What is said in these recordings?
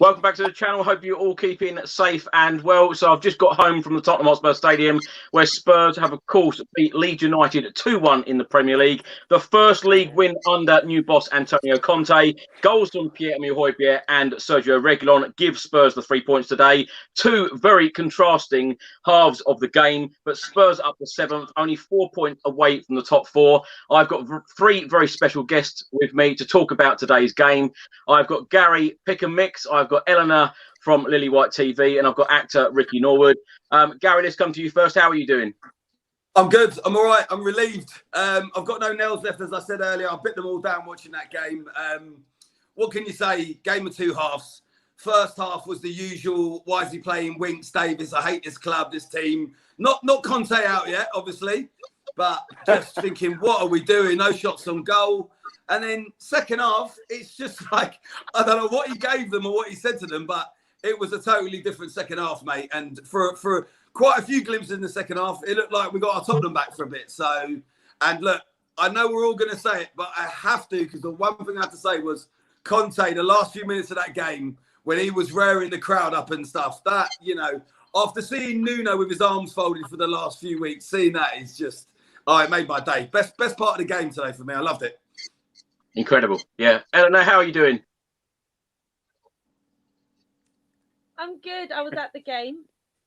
Welcome back to the channel. Hope you're all keeping safe and well. So I've just got home from the Tottenham Hotspur Stadium, where Spurs have, of course, beat Leeds United 2-1 in the Premier League. The first league win under new boss Antonio Conte. Goals from Pierre-Emile Højbjerg and Sergio Reguilon give Spurs the 3 points today. Two very contrasting halves of the game, but Spurs up to 7th, only 4 points away from the top four. I've got three very special guests with me to talk about today's game. I've got Gary Pick and Mix. I've got Eleanor from Lily White TV, and I've got actor Ricky Norwood. Gary, let's come to you first. How are you doing? I'm good. I'm all right. I'm relieved. I've got no nails left, as I said earlier. I bit them all down watching that game. What can you say? Game of two halves. First half was the usual. Why is he playing Winks Davis? I hate this club, this team. Not Conte out yet, obviously, but just thinking, what are we doing? No shots on goal. And then second half, it's just like, I don't know what he gave them or what he said to them, but it was a totally different second half, mate. And for quite a few glimpses in the second half, it looked like we got our Tottenham back for a bit. So, and look, I know we're all going to say it, but I have to, because the one thing I have to say was Conte, the last few minutes of that game, when he was rearing the crowd up and stuff, that, you know, after seeing Nuno with his arms folded for the last few weeks, seeing that is just, oh, it made my day. Best part of the game today for me. I loved it. Incredible. Yeah. Eleanor, how are you doing? I'm good. I was at the game.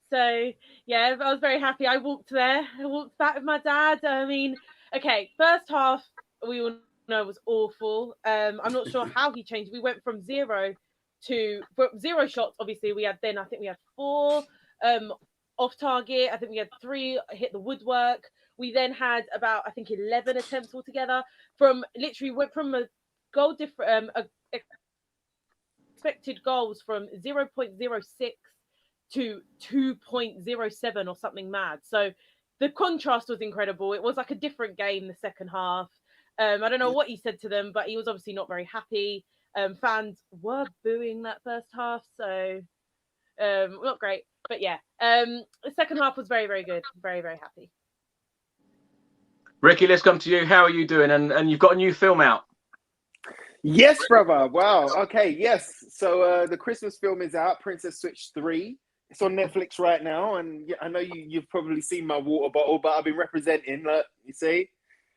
So, yeah, I was very happy. I walked there. I walked back with my dad. I mean, okay, first half, we all know was awful. I'm not sure how he changed. We went from zero shots. Obviously, I think we had 4 off target. I think we had 3 hit the woodwork. We then had about, I think, 11 attempts altogether. Went from a goal different, expected goals from 0.06 to 2.07 or something mad. So the contrast was incredible. It was like a different game the second half. I don't know what he said to them, but he was obviously not very happy. Fans were booing that first half, so not great. But yeah, the second half was very, very good. Very, very happy. Ricky, let's come to you. How are you doing? And you've got a new film out. Yes, brother. Wow. Okay. Yes. So the Christmas film is out, Princess Switch 3. It's on Netflix right now. And I know you've probably seen my water bottle, but I've been representing, you see,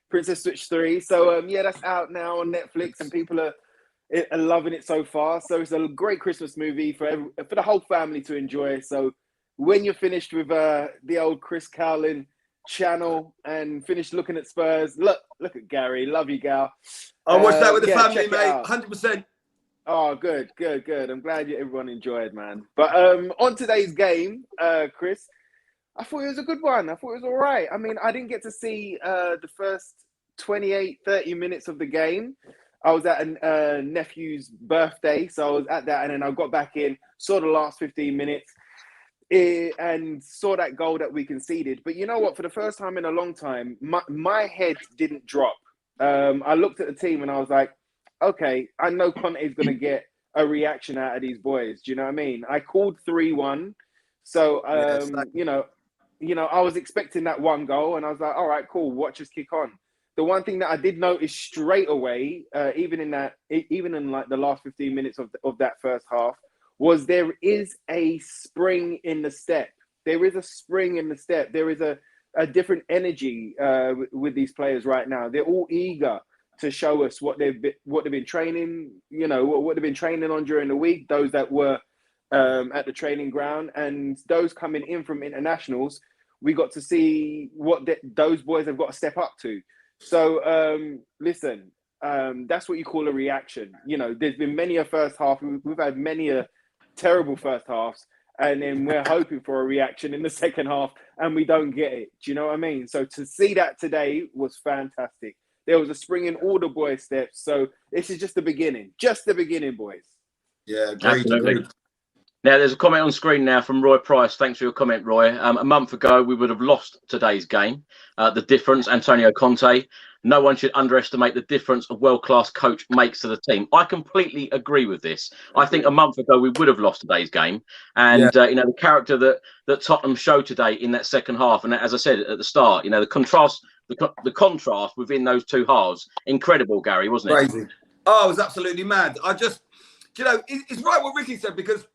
Princess Switch 3. So, yeah, that's out now on Netflix and people are loving it so far. So it's a great Christmas movie for the whole family to enjoy. So when you're finished with the old Chris Cowlin channel and finished looking at Spurs, look at Gary. Love you, gal. I'll watch that with the family, mate. 100%. Oh, good. I'm glad everyone enjoyed, man. But on today's game, Chris, I thought it was a good one. I thought it was all right. I mean, I didn't get to see the first 28, 30 minutes of the game. I was at a nephew's birthday, so I was at that, and then I got back in, saw the last 15 minutes, and saw that goal that we conceded. But you know what? For the first time in a long time, my head didn't drop. I looked at the team and I was like, okay, I know Conte is going to get a reaction out of these boys. Do you know what I mean? I called 3-1. So, you know, I was expecting that one goal and I was like, all right, cool. Watch us kick on. The one thing that I did notice straight away, even in like the last 15 minutes of that first half, was there is a spring in the step. There is a spring in the step. There is a different energy with these players right now. They're all eager to show us what they've been training, you know, what they've been training on during the week, those that were at the training ground, and those coming in from internationals. We got to see what those boys have got to step up to. So, listen, that's what you call a reaction. You know, there's been many a first half. We've had many a terrible first halves, and then we're hoping for a reaction in the second half, and we don't get it. Do you know what I mean? So to see that today was fantastic. There was a spring in all the boys' steps. So this is just the beginning, boys. Yeah, great. Now, there's a comment on screen now from Roy Price. Thanks for your comment, Roy. A month ago, we would have lost today's game. The difference, Antonio Conte. No one should underestimate the difference a world-class coach makes to the team. I completely agree with this. I think a month ago, we would have lost today's game. And, you know, the character that Tottenham showed today in that second half, and as I said at the start, you know, the contrast within those two halves, incredible, Gary, wasn't it? Crazy. Oh, it was absolutely mad. you know, it's right what Ricky said, because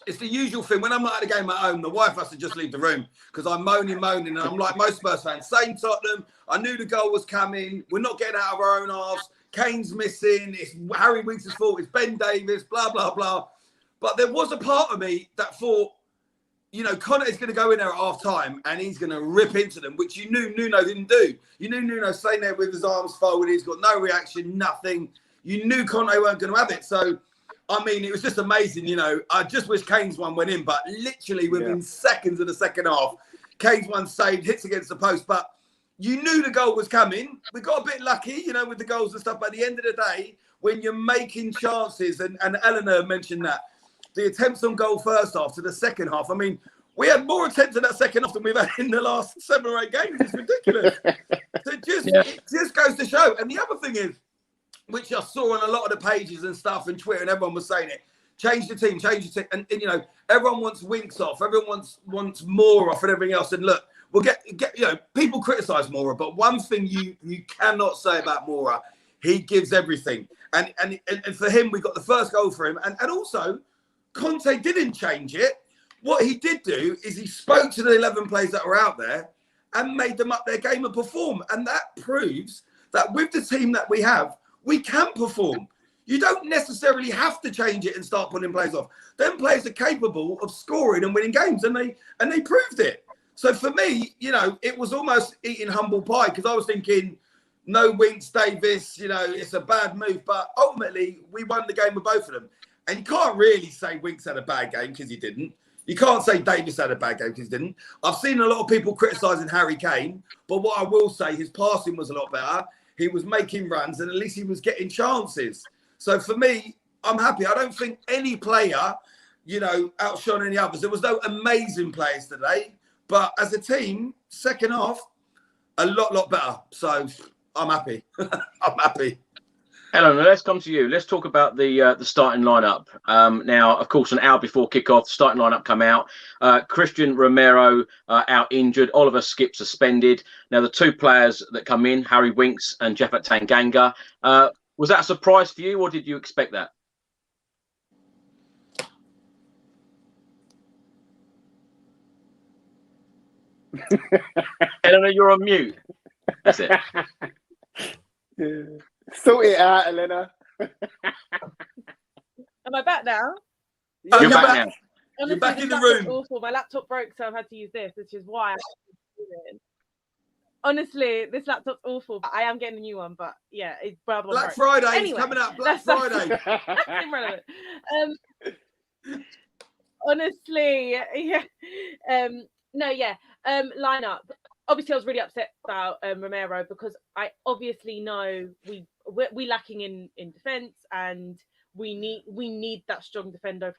it's the usual thing. When I'm not at a game at home, the wife has to just leave the room because I'm moaning. And I'm like most Spurs fans, same Tottenham. I knew the goal was coming. We're not getting out of our own halves. Kane's missing. It's Harry Winks' fault. It's Ben Davies, blah, blah, blah. But there was a part of me that thought, you know, Conte's going to go in there at half time and he's going to rip into them, which you knew Nuno didn't do. You knew Nuno staying there with his arms folded. He's got no reaction, nothing. You knew Conte weren't going to have it. So, I mean, it was just amazing, you know. I just wish Kane's one went in, but literally within seconds of the second half, Kane's one saved, hits against the post. But you knew the goal was coming. We got a bit lucky, you know, with the goals and stuff. But at the end of the day, when you're making chances, and Eleanor mentioned that, the attempts on goal first half to the second half. I mean, we had more attempts in that second half than we've had in the last 7 or 8 games. It's ridiculous. So it just goes to show. And the other thing is, which I saw on a lot of the pages and stuff and Twitter, and everyone was saying it, change the team. And you know, everyone wants Winks off. Everyone wants Moura off and everything else. And look, we'll get you know, people criticise Moura, but one thing you cannot say about Moura, he gives everything. And for him, we got the first goal for him. And also, Conte didn't change it. What he did do is he spoke to the 11 players that were out there and made them up their game and perform. And that proves that with the team that we have, we can perform. You don't necessarily have to change it and start pulling players off. Them players are capable of scoring and winning games, and they proved it. So for me, you know, it was almost eating humble pie, because I was thinking, no Winks, Davis, you know, it's a bad move. But ultimately, we won the game with both of them. And you can't really say Winks had a bad game, because he didn't. You can't say Davis had a bad game, because he didn't. I've seen a lot of people criticising Harry Kane, but what I will say, his passing was a lot better. He was making runs, and at least he was getting chances. So for me, I'm happy. I don't think any player, you know, outshone any others. There was no amazing players today, but as a team, second half, a lot better. So I'm happy. I'm happy. Helen, let's come to you. Let's talk about the starting lineup. Now, of course, an hour before kickoff, the starting lineup come out. Christian Romero out injured. Oliver Skip suspended. Now, the 2 players that come in, Harry Winks and Japhet Tanganga. Was that a surprise for you, or did you expect that? Eleanor, you're on mute. That's it. Sort it out, Elena. Am I back now? You're back now. Honestly, you're back in the laptop's room. awful. My laptop broke, so I've had to use this, which is why. Honestly, this laptop's awful. I am getting a new one, but yeah, it's brother. Black Friday anyway, coming up. Black Friday. That's irrelevant. Honestly, yeah. Lineup. Obviously, I was really upset about Romero, because I obviously know we're lacking in defence, and we need that strong defender.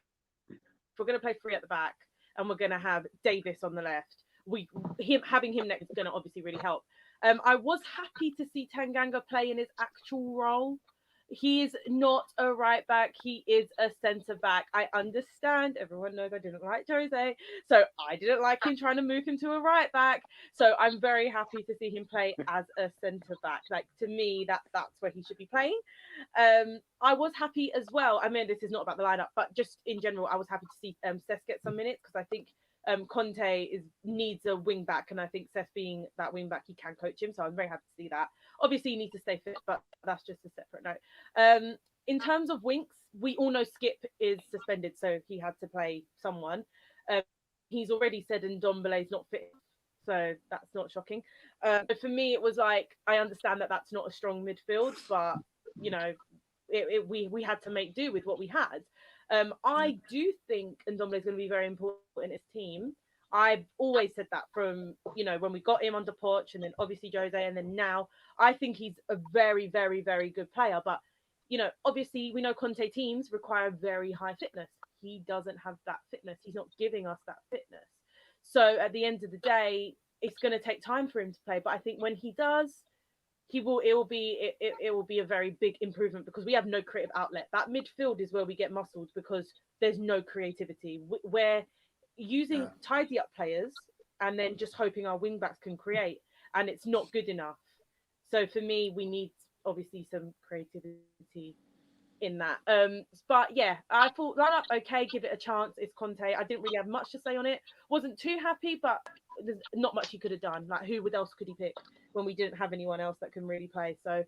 If we're going to play 3 at the back and we're going to have Davis on the left, having him next is going to obviously really help. I was happy to see Tanganga play in his actual role. He is not a right back. He is a centre back. I understand. Everyone knows I didn't like Jose, so I didn't like him trying to move him to a right back. So I'm very happy to see him play as a centre back. Like, to me, that's where he should be playing. I was happy as well. I mean, this is not about the lineup, but just in general, I was happy to see Seth get some minutes, because I think Conte needs a wing back, and I think Seth being that wing back, he can coach him. So I'm very happy to see that. Obviously, you need to stay fit, but that's just a separate note. In terms of Winks, we all know Skip is suspended, so he had to play someone. He's already said Ndombele's not fit, so that's not shocking. But for me, it was like, I understand that that's not a strong midfield, but you know, we had to make do with what we had. I do think Ndombele is going to be very important in his team. I've always said that from, you know, when we got him under Poch, and then obviously Jose, and then now. I think he's a very, very, very good player. But, you know, obviously we know Conte teams require very high fitness. He doesn't have that fitness. He's not giving us that fitness. So at the end of the day, it's going to take time for him to play. But I think when he does, it will be a very big improvement, because we have no creative outlet. That midfield is where we get muscled, because there's no creativity. We're using tidy up players and then just hoping our wing backs can create, and it's not good enough. So for me, we need obviously some creativity in that. But yeah, I thought line up okay, give it a chance. It's Conte. I didn't really have much to say on it. Wasn't too happy, but there's not much he could have done. Like, who else could he pick when we didn't have anyone else that can really play? So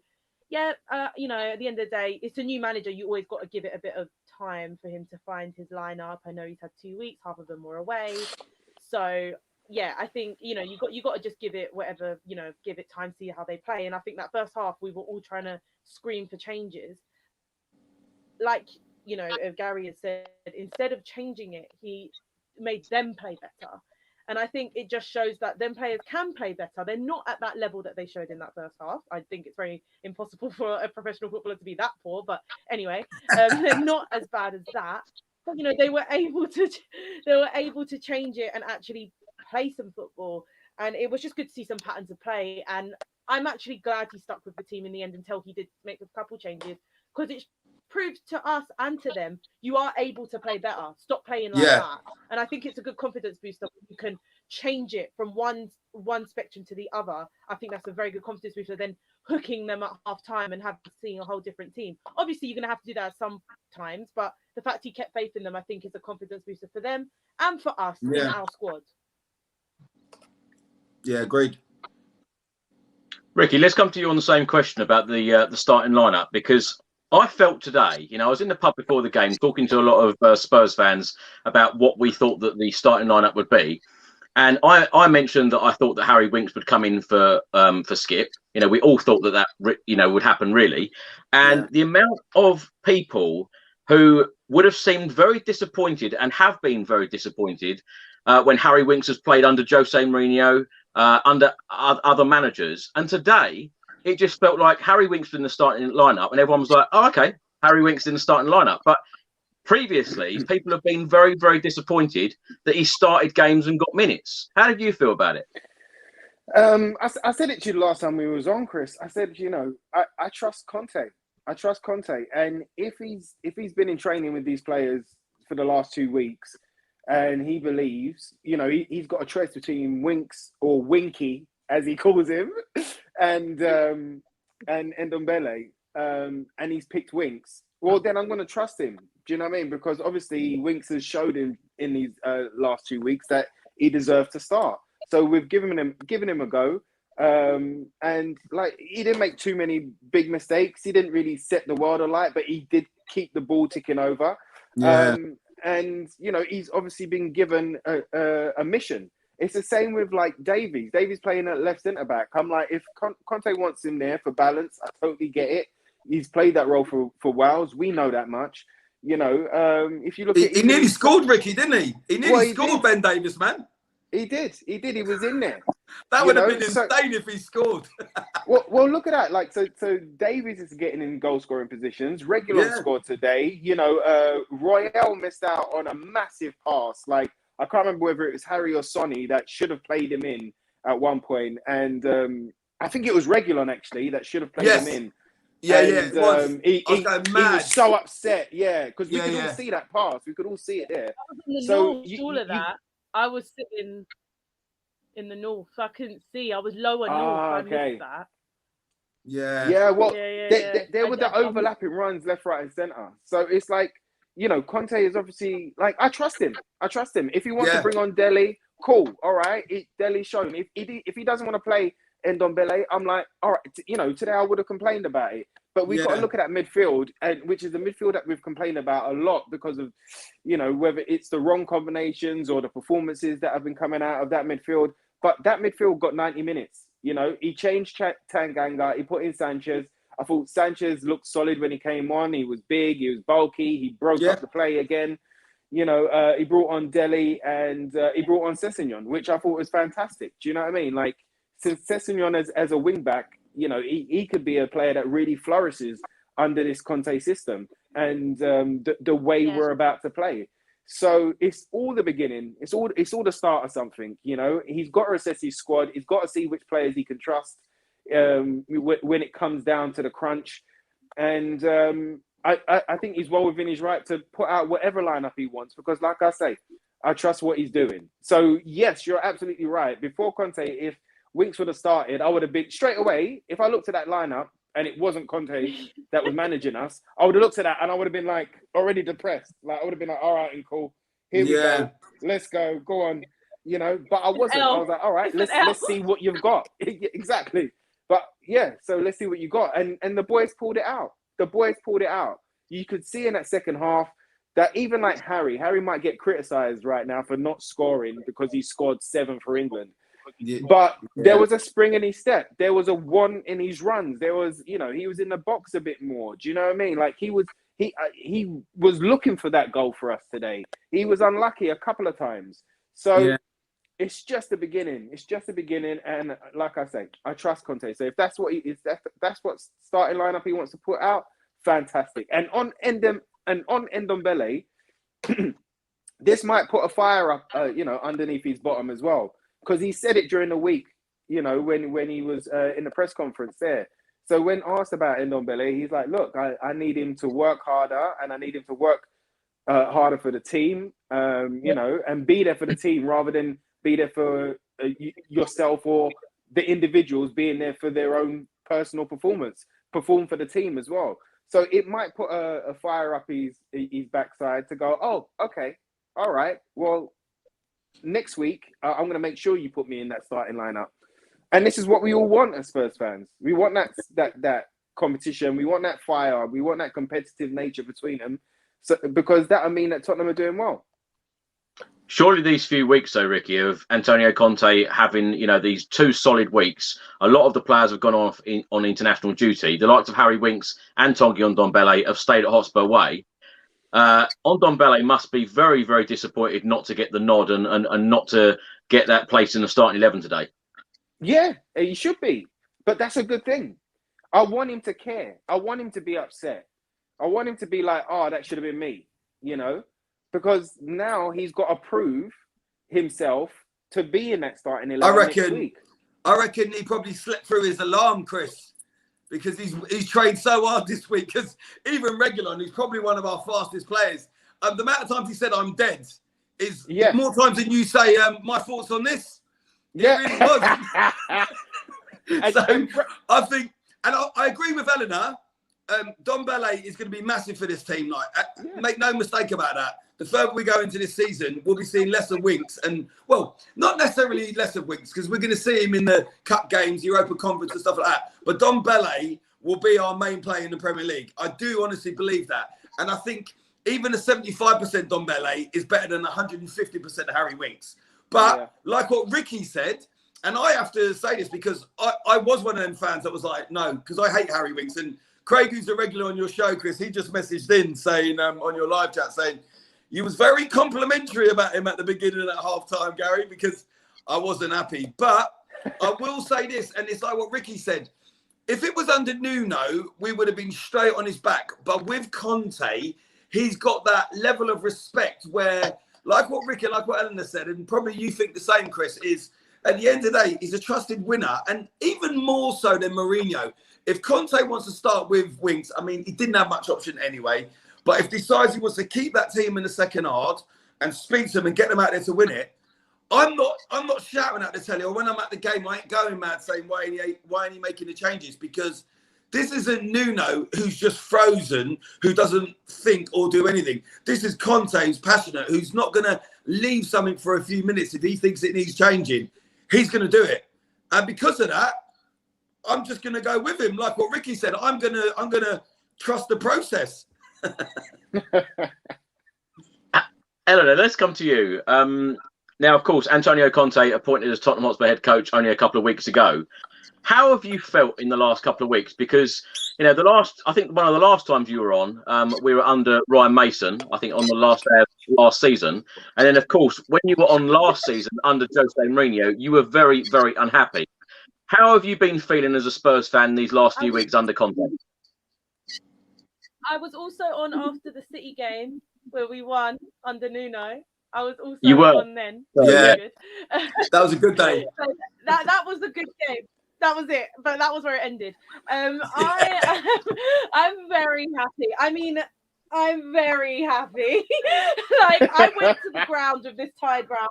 yeah, you know, at the end of the day, it's a new manager. You always got to give it a bit of time for him to find his lineup. I know he's had 2 weeks, half of them were away. So yeah, I think, you know, you got to just give it whatever, you know, give it time, see how they play. And I think that first half we were all trying to scream for changes. Like, you know, Gary has said, instead of changing it, he made them play better. And I think it just shows that them players can play better. They're not at that level that they showed in that first half. I think it's very impossible for a professional footballer to be that poor. But anyway, they're not as bad as that. But, you know, they were able to change it and actually play some football. And it was just good to see some patterns of play. And I'm actually glad he stuck with the team in the end until he did make a couple changes, because it proves to us and to them you are able to play better. Stop playing like that. And I think it's a good confidence booster when you can change it from one spectrum to the other. I think that's a very good confidence booster. Then hooking them at half time and seeing a whole different team. Obviously, you're going to have to do that sometimes, but the fact he kept faith in them, I think, is a confidence booster for them and for us in our squad. Yeah, agreed. Ricky, let's come to you on the same question about the starting lineup, because I felt today, you know, I was in the pub before the game talking to a lot of Spurs fans about what we thought that the starting lineup would be. And I mentioned that I thought that Harry Winks would come in for Skip. You know, we all thought that you know, would happen, really. And the amount of people who would have seemed very disappointed and have been very disappointed when Harry Winks has played under Jose Mourinho, under other managers. And today, it just felt like Harry Winks in the starting lineup, and everyone was like, "Oh, okay, Harry Winks in the starting lineup." But previously, people have been very, very disappointed that he started games and got minutes. How did you feel about it? I said it to you the last time we was on, Chris. I said, you know, I trust Conte. I trust Conte, and if he's been in training with these players for the last 2 weeks, and he believes, you know, he's got a choice between Winks or Winky, as he calls him, and Ndombele, and he's picked Winks. Well, then I'm going to trust him. Do you know what I mean? Because obviously Winks has showed in these last 2 weeks that he deserved to start. So we've given him a go. And like, he didn't make too many big mistakes. He didn't really set the world alight, but he did keep the ball ticking over. Yeah. And, you know, he's obviously been given a mission. It's the same with like Davies. Davies playing at left centre back. I'm like, if Conte wants him there for balance, I totally get it. He's played that role for Wales. We know that much. You know, if you look at... He nearly scored, Ricky, didn't he? He nearly scored, Ben Davies, man. He did. He was in there. That would have been insane if he scored. well, look at that. Like, so Davies is getting in goal-scoring positions. Reguilon scored today. You know, Royale missed out on a massive pass. Like, I can't remember whether it was Harry or Sonny that should have played him in at one point. And I think it was Reguilon, actually, that should have played him in. Yeah, and, it was. He was so upset, because we could all see that pass. We could all see it there. So all of that, I was sitting in the north, so I couldn't see. I was lower north. I missed that. Yeah. Well, there were the overlapping runs left, right, and centre. So it's like, you know, Conte is obviously like, I trust him. If he wants to bring on Dele, cool. All right, Dele's shown. If he doesn't want to play Ndombele, I'm like, all right, you know, today I would have complained about it. But we've got to look at that midfield, which is the midfield that we've complained about a lot because of, you know, whether it's the wrong combinations or the performances that have been coming out of that midfield. But that midfield got 90 minutes. You know, he changed Tanganga, he put in Sanchez. I thought Sanchez looked solid when he came on. He was big, he was bulky, he broke up the play again. You know, he brought on Dele and he brought on Sessegnon, which I thought was fantastic. Do you know what I mean? Like, since Sessegnon as a wing back, you know, he could be a player that really flourishes under this Conte system and the way we're about to play. So it's all the beginning. It's all the start of something. You know, he's got to assess his squad. He's got to see which players he can trust when it comes down to the crunch. And I think he's well within his right to put out whatever lineup he wants because, like I say, I trust what he's doing. So yes, you're absolutely right. Before Conte, if Winks would have started, I would have been straight away. If I looked at that lineup and it wasn't Conte that was managing us, I would have looked at that and I would have been like already depressed. Like I would have been like, all right, and cool, here we go, let's go on, you know. But I wasn't. I was like, all right, let's see what you've got. Exactly. But yeah, so let's see what you got. And the boys pulled it out. You could see in that second half that even like Harry might get criticised right now for not scoring because he scored 7 for England. But there was a spring in his step. There was a want in his runs. There was, you know, he was in the box a bit more. Do you know what I mean? Like he was looking for that goal for us today. He was unlucky a couple of times. So it's just the beginning. And like I say, I trust Conte. So if that's what that's what starting lineup he wants to put out, fantastic. And on Ndombele, this might put a fire up, you know, underneath his bottom as well. Because he said it during the week, you know, when he was in the press conference there. So when asked about Ndombele, he's like, look, I need him to work harder and I need him to work harder for the team, you know, and be there for the team rather than be there for yourself or the individuals being there for their own personal performance, perform for the team as well. So it might put a fire up his backside to go, oh, okay, all right, well, next week, I'm going to make sure you put me in that starting lineup. And this is what we all want as Spurs fans. We want that competition. We want that fire. We want that competitive nature between them. So because that'll mean that Tottenham are doing well. Surely these few weeks, though, Ricky, of Antonio Conte having, you know, these 2 solid weeks, a lot of the players have gone off on international duty. The likes of Harry Winks and Tanguy Ndombele have stayed at Hotspur way. Ndombele must be very, very disappointed not to get the nod and not to get that place in the starting 11 today. Yeah, he should be. But that's a good thing. I want him to care. I want him to be upset. I want him to be like, oh, that should have been me, you know? Because now he's got to prove himself to be in that starting 11 next week. I reckon he probably slept through his alarm, Chris. Because he's trained so hard this week. Because even Reguilon, who's probably one of our fastest players, the amount of times he said I'm dead is more times than you say my thoughts on this. Yeah, it really was. So I think, and I agree with Eleanor. Ndombele is going to be massive for this team. Like, make no mistake about that. The further we go into this season, we'll be seeing less of Winks, and well, not necessarily less of Winks because we're going to see him in the cup games, Europa Conference, and stuff like that. But Ndombele will be our main player in the Premier League. I do honestly believe that, and I think even a 75% Ndombele is better than 150% Harry Winks. But like what Ricky said, and I have to say this because I was one of them fans that was like, no, because I hate Harry Winks. And Craig, who's a regular on your show, Chris, he just messaged in saying on your live chat saying, you was very complimentary about him at the beginning of that half-time, Gary, because I wasn't happy. But I will say this, and it's like what Ricky said. If it was under Nuno, we would have been straight on his back. But with Conte, he's got that level of respect where, like what Ricky, like what Eleanor said, and probably you think the same, Chris, is at the end of the day, he's a trusted winner. And even more so than Mourinho. If Conte wants to start with Winks, I mean, he didn't have much option anyway. But if he decides he wants to keep that team in the second half and speak to them and get them out there to win it, I'm not shouting at the telly, or when I'm at the game, I ain't going mad saying why ain't he making the changes, because this isn't Nuno who's just frozen, who doesn't think or do anything. This is Conte who's passionate, who's not going to leave something for a few minutes if he thinks it needs changing. He's going to do it, and because of that, I'm just going to go with him. Like what Ricky said, I'm gonna trust the process. Eleanor, let's come to you. Now, of course, Antonio Conte appointed as Tottenham Hotspur head coach only a couple of weeks ago. How have you felt in the last couple of weeks? Because, you know, I think one of the last times you were on, we were under Ryan Mason, I think on the last day of last season. And then, of course, when you were on last season under Jose Mourinho, you were very, very unhappy. How have you been feeling as a Spurs fan these last few weeks under Conte? I was also on after the City game where we won under Nuno. I was also on then. Yeah, that was a good day. So that was a good game. That was it, but that was where it ended. I'm very happy. I mean, I'm very happy. Like, I went to the ground with this tired ground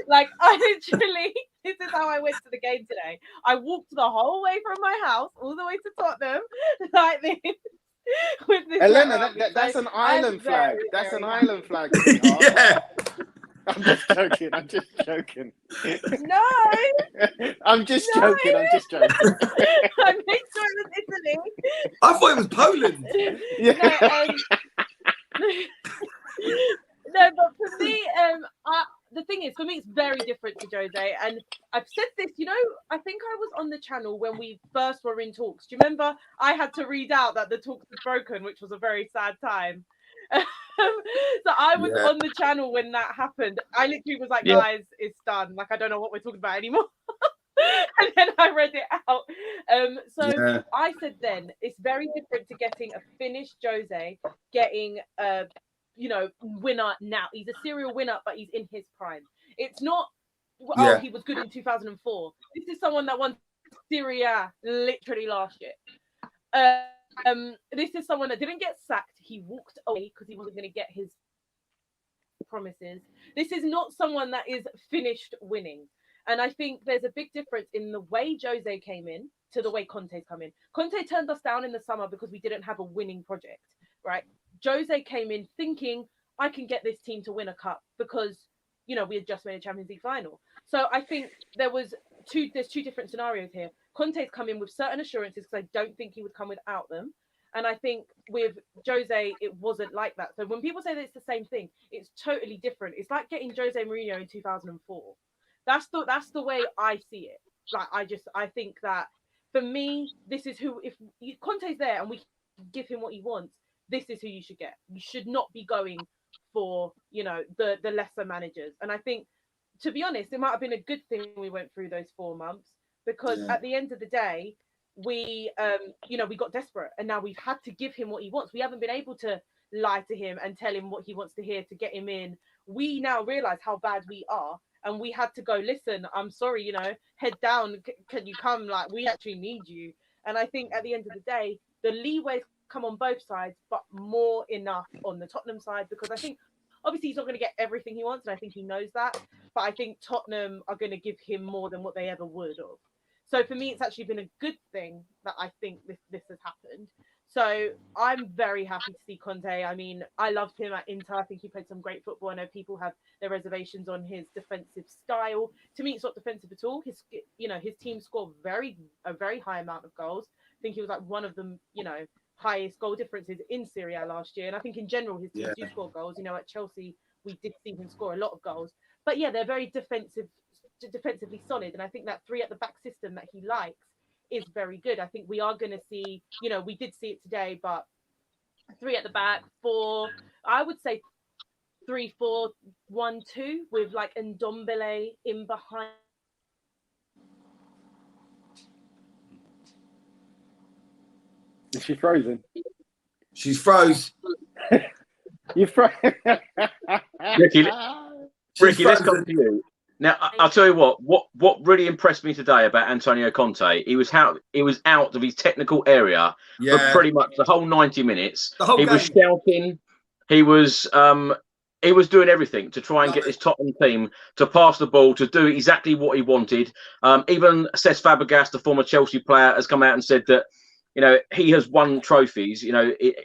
Like, I literally, this is how I went to the game today. I walked the whole way from my house all the way to Tottenham, like this. With this Elena, that's an island flag. That's an island flag, sweetheart. Yeah. I'm just joking. I'm just joking. No. I'm just joking. I'm just joking. I made sure it was Italy. I thought it was Poland. Yeah. No, but for me, the thing is, for me, it's very different to Jose. And I've said this, you know, I think I was on the channel when we first were in talks. Do you remember? I had to read out that the talks were broken, which was a very sad time. So I was on the channel when that happened. I literally was like, guys, it's done. Like, I don't know what we're talking about anymore. And then I read it out. I said then, it's very different to getting a finished Jose, getting a winner now. He's a serial winner, but he's in his prime. It's not, he was good in 2004. This is someone that won Serie A literally last year. This is someone that didn't get sacked. He walked away because he wasn't going to get his promises. This is not someone that is finished winning. And I think there's a big difference in the way Jose came in to the way Conte's come in. Conte turned us down in the summer because we didn't have a winning project, right? Jose came in thinking, I can get this team to win a cup because, we had just made a Champions League final. So I think there's two different scenarios here. Conte's come in with certain assurances because I don't think he would come without them. And I think with Jose, it wasn't like that. So when people say that it's the same thing, it's totally different. It's like getting Jose Mourinho in 2004. That's the way I see it. Like, I think that for me, this is who, if Conte's there and we give him what he wants, this is who you should get. You should not be going for, the lesser managers. And I think, to be honest, it might have been a good thing we went through those 4 months because at the end of the day, we got desperate and now we've had to give him what he wants. We haven't been able to lie to him and tell him what he wants to hear to get him in. We now realize how bad we are. And we had to go, listen, I'm sorry, head down. Can you come? Like, we actually need you. And I think at the end of the day, the leeway's come on both sides, but more enough on the Tottenham side, because I think obviously he's not going to get everything he wants. And I think he knows that. But I think Tottenham are going to give him more than what they ever would have. So for me, it's actually been a good thing that I think this has happened. So I'm very happy to see Conte. I mean, I loved him at Inter. I think he played some great football. I know people have their reservations on his defensive style. To me, it's not defensive at all. His team scored a very high amount of goals. I think he was like one of the, highest goal differences in Serie A last year. And I think in general, his teams do score goals. At Chelsea, we did see him score a lot of goals. But yeah, they're very defensively solid. And I think that 3 at the back system that he likes is very good. I think we are going to see, we did see it today, but 3 at the back, 4, I would say 3-4-1-2 with like Ndombele in behind. Is she frozen? She's froze. You froze. Ricky, let's come to you. Now, I'll tell you what really impressed me today about Antonio Conte, he was out of his technical area for pretty much the whole 90 minutes. He was shouting. He was doing everything to try and get this Tottenham team to pass the ball, to do exactly what he wanted. Even Cesc Fabregas, the former Chelsea player, has come out and said that, he has won trophies,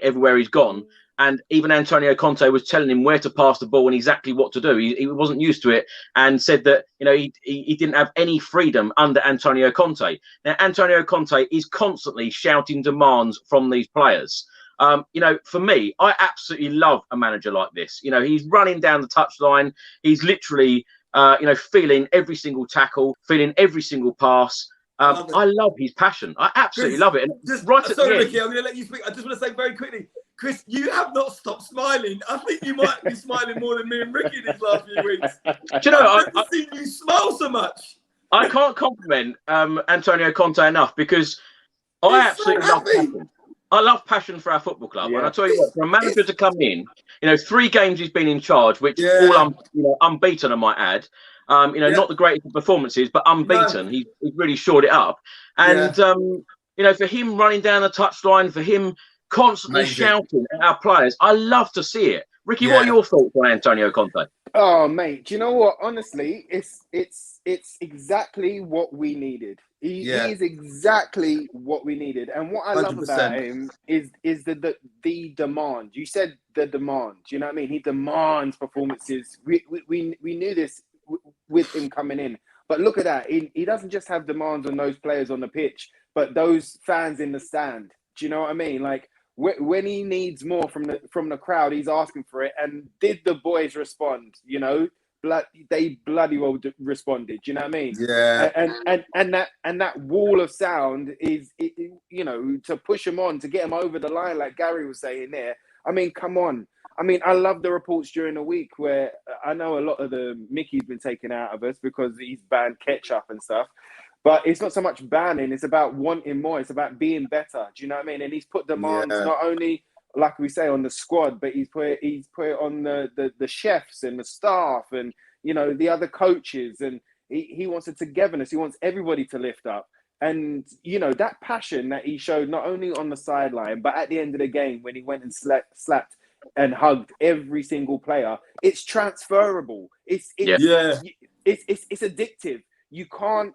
everywhere he's gone. And even Antonio Conte was telling him where to pass the ball and exactly what to do. He wasn't used to it and said that, he didn't have any freedom under Antonio Conte. Now, Antonio Conte is constantly shouting demands from these players. For me, I absolutely love a manager like this. He's running down the touchline. He's literally, feeling every single tackle, feeling every single pass. I love his passion. I absolutely love it. And Ricky, I'm going to let you speak. I just want to say very quickly, Chris, you have not stopped smiling. I think you might be smiling more than me and Ricky these last few weeks. Do you know, I've never seen you smile so much. I can't compliment Antonio Conte enough because I absolutely love passion. I love passion for our football club. And I tell you what, for a manager to come in, 3 games he's been in charge, which all unbeaten, I might add. Not the greatest performances, but unbeaten. No. He's really shored it up. And, for him running down the touchline, for him constantly shouting at our players, I love to see it. Ricky, what are your thoughts on Antonio Conte? Oh, mate, do you know what? Honestly, it's exactly what we needed. He is exactly what we needed. And what I love about 100%. him is the demand. You said the demand. Do you know what I mean? He demands performances. We knew this with him coming in. But look at that. He doesn't just have demands on those players on the pitch, but those fans in the stand. Do you know what I mean? Like, when he needs more from the crowd, he's asking for it. And did the boys respond? You know, they bloody well responded. Do you know what I mean? Yeah. And that wall of sound is, you know, to push him on, to get him over the line, like Gary was saying there. I mean, come on. I mean, I love the reports during the week where I know a lot of the Mickey's been taken out of us because he's banned ketchup and stuff. But it's not so much banning, it's about wanting more. It's about being better. Do you know what I mean? And he's put demands not only, like we say, on the squad, but he's put it on the chefs and the staff and, you know, the other coaches. And he wants a togetherness. He wants everybody to lift up. And, you know, that passion that he showed not only on the sideline, but at the end of the game when he went and slapped and hugged every single player, it's transferable. It's addictive. You can't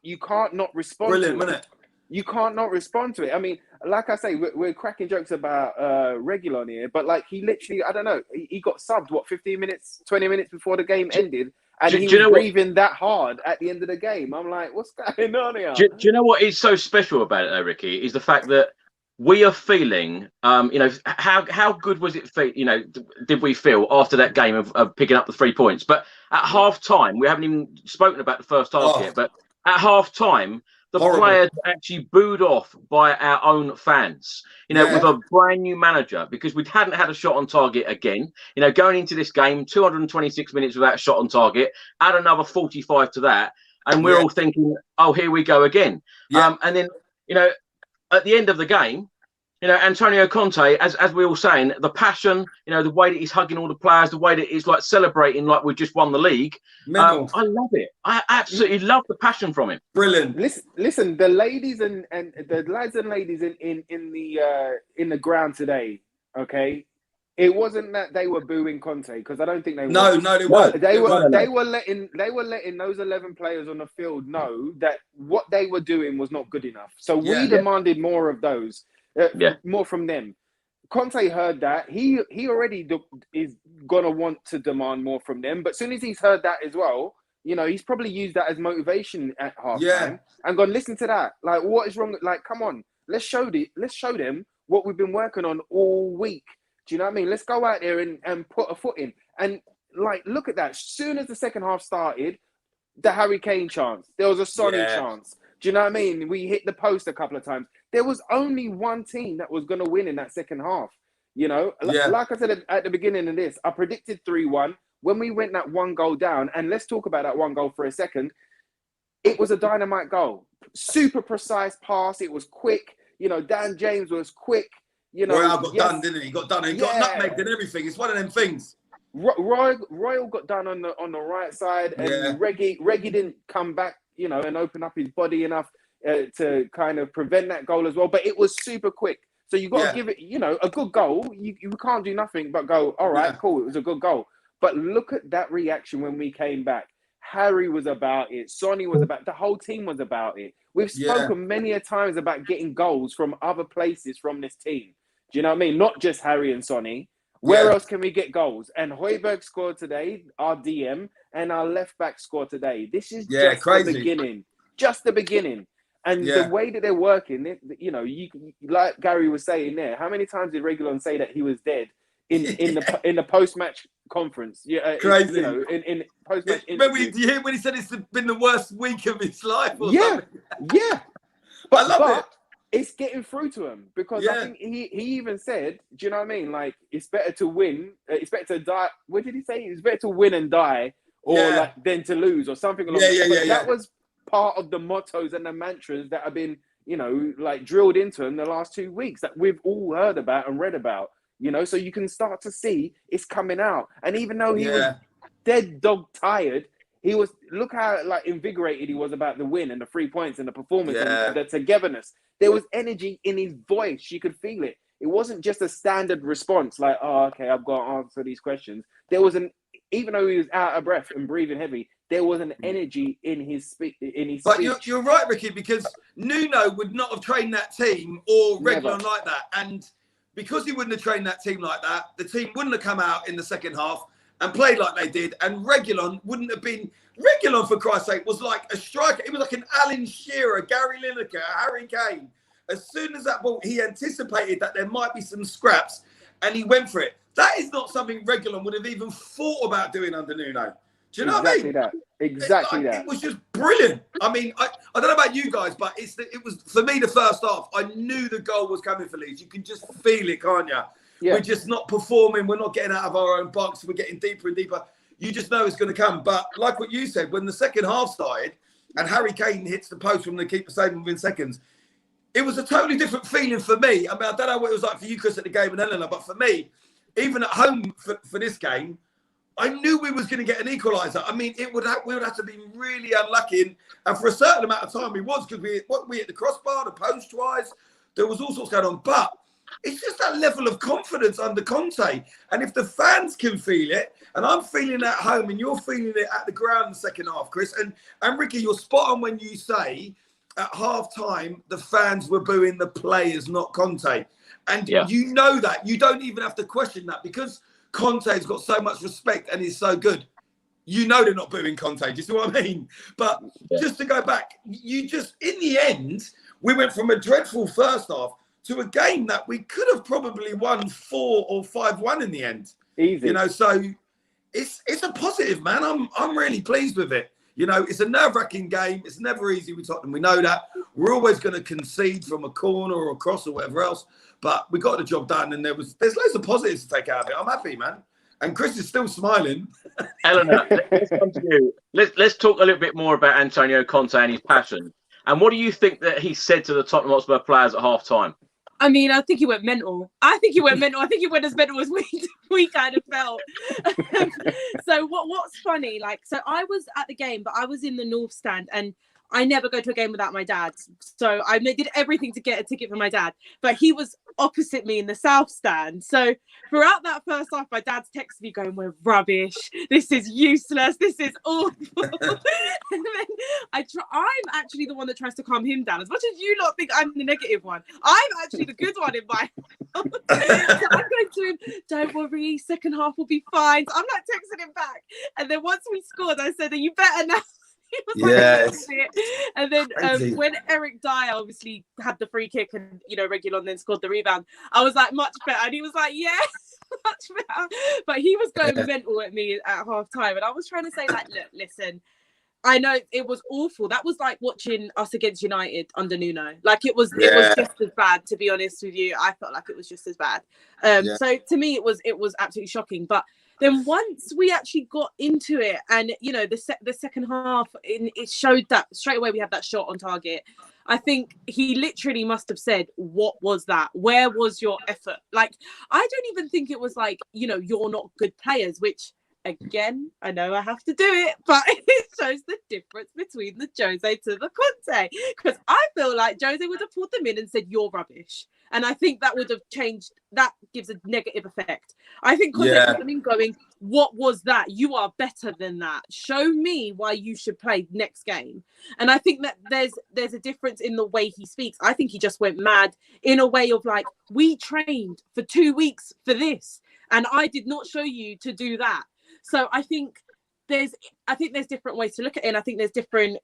not respond. Brilliant, to it. Isn't it? You can't not respond to it. I mean, like I say, we're cracking jokes about Regulon here, but like he literally, I don't know, he got subbed 15 minutes, 20 minutes before the game ended, and he was breathing that hard at the end of the game. I'm like, what's going on here? Do you know what is so special about it, though, Ricky? Is the fact that we are feeling, you know, how good was it? You know, did we feel after that game of picking up the 3 points? But at half time, we haven't even spoken about the first half yet. But at half time, the players actually booed off by our own fans. You know, with a brand new manager, because we hadn't had a shot on target again. You know, going into this game, 226 minutes without a shot on target, add another 45 to that, and we're all thinking, oh, here we go again. And then, you know, at the end of the game, you know, Antonio Conte, as we all saying, the passion, you know, the way that he's hugging all the players, the way that he's like celebrating like we just won the league. I love it. I absolutely love the passion from him. Brilliant. Listen, the ladies and the lads and ladies in the ground today, okay? It wasn't that they were booing Conte, because I don't think they were. No, they weren't. They were letting those 11 players on the field know that what they were doing was not good enough. So we demanded more of those, more from them. Conte heard that. He already is gonna want to demand more from them. But as soon as he's heard that as well, you know, he's probably used that as motivation at halftime and gone, listen to that. Like, what is wrong? Like, come on, let's show them what we've been working on all week. Do you know what I mean? Let's go out there and put a foot in. And, like, look at that. As soon as the second half started, the Harry Kane chance. There was a Sonny chance. Do you know what I mean? We hit the post a couple of times. There was only one team that was going to win in that second half. You know? Like I said at the beginning of this, I predicted 3-1. When we went that one goal down, and let's talk about that one goal for a second, it was a dynamite goal. Super precise pass. It was quick. You know, Dan James was quick. You know, Royal got done, didn't he? He got done. He got nutmegged and everything. It's one of them things. Royal got done on the right side, and Reggie didn't come back, you know, and open up his body enough to kind of prevent that goal as well. But it was super quick. So you got to give it, you know, a good goal. You can't do nothing but go, all right, cool, it was a good goal. But look at that reaction when we came back. Harry was about it. Sonny was about it. The whole team was about it. We've spoken many a times about getting goals from other places from this team. Do you know what I mean? Not just Harry and Sonny. Where else can we get goals? And Højbjerg scored today, our DM, and our left back scored today. This is just the beginning. Just the beginning. And the way that they're working, you know, you like Gary was saying there, how many times did Regulon say that he was dead in the post-match conference? Crazy. You know, in post-match Remember, do you hear when he said it's been the worst week of his life or something? But I love it. It's getting through to him, because I think he even said, do you know what I mean? Like, it's better to win, it's better to die. What did he say? It's better to win and die, or like than to lose, or something along that was part of the mottos and the mantras that have been, you know, like drilled into him the last 2 weeks that we've all heard about and read about, you know, so you can start to see it's coming out. And even though he was dead dog tired, look how like invigorated he was about the win and the 3 points and the performance and the togetherness. There was energy in his voice. You could feel it. It wasn't just a standard response like, oh, okay, I've got to answer these questions. There was an even though he was out of breath and breathing heavy, there was an energy in his speech. But you're right, Ricky, because Nuno would not have trained that team or Reguilon like that. And because he wouldn't have trained that team like that, the team wouldn't have come out in the second half and played like they did. And Reguilon wouldn't have been... Reguilon, for Christ's sake, was like a striker. It was like an Alan Shearer, Gary Lineker, Harry Kane. As soon as that ball, he anticipated that there might be some scraps and he went for it. That is not something Reguilon would have even thought about doing under Nuno. Do you know what I mean? Exactly that. It was just brilliant. I mean, I don't know about you guys, but it was, for me, the first half, I knew the goal was coming for Leeds. You can just feel it, can't you? Yeah. We're just not performing. We're not getting out of our own box. We're getting deeper and deeper. You just know it's going to come. But like what you said, when the second half started and Harry Kane hits the post from the keeper saving within seconds, it was a totally different feeling for me. I mean, I don't know what it was like for you, Chris, at the game in Eleanor, but for me, even at home for this game, I knew we was going to get an equaliser. I mean, we would have to be really unlucky. And for a certain amount of time, we was, because we hit the crossbar, the post twice. There was all sorts going on. But it's just that level of confidence under Conte. And if the fans can feel it, and I'm feeling it at home, and you're feeling it at the ground in the second half, Chris, and Ricky, you're spot on when you say at half-time, the fans were booing the players, not Conte. And you know that. You don't even have to question that, because Conte's got so much respect and he's so good. You know they're not booing Conte. Do you see what I mean? But just to go back, in the end, we went from a dreadful first half to a game that we could have probably won 4 or 5-1 in the end. Easy. You know, so it's a positive, man. I'm really pleased with it. You know, it's a nerve-wracking game. It's never easy with Tottenham. We know that. We're always going to concede from a corner or a cross or whatever else. But we got the job done, and there's loads of positives to take out of it. I'm happy, man. And Chris is still smiling. Eleanor, let's come to you. Let's talk a little bit more about Antonio Conte and his passion. And what do you think that he said to the Tottenham Hotspur players at half-time? I mean, I think he went mental. I think he went as mental as we kind of felt. So what's funny, so I was at the game, but I was in the North Stand, and I never go to a game without my dad. So I did everything to get a ticket for my dad. But he was opposite me in the South Stand. So throughout that first half, my dad's texted me going, "We're rubbish. This is useless. This is awful." And then I'm actually the one that tries to calm him down. As much as you lot think I'm the negative one, I'm actually the good one in my house. So I'm going to him, "Don't worry, second half will be fine." So I'm like texting him back. And then once we scored, I said, "Are you better now?" Yes. And then when Eric Dyer obviously had the free kick and Reguilon then scored the rebound, I was like, much better. And he was like, yes, much better. But he was going mental at me at half time, and I was trying to say, like, look, listen, I know it was awful. That was like watching us against United under Nuno. Like it was just as bad, to be honest with you. I felt like it was just as bad. So to me, it was absolutely shocking. But then once we actually got into it, and the second half, it showed that straight away we had that shot on target. I think he literally must have said, "What was that? Where was your effort?" Like, I don't even think it was like, you're not good players, which, again, I know I have to do it, but it shows the difference between the Jose to the Conte. Because I feel like Jose would have pulled them in and said, "You're rubbish." And I think that would have changed. That gives a negative effect. I think Conte put them in going, "What was that? You are better than that. Show me why you should play next game." And I think that there's a difference in the way he speaks. I think he just went mad in a way of like, we trained for 2 weeks for this, and I did not show you to do that. So I think there's different ways to look at it, and I think there's different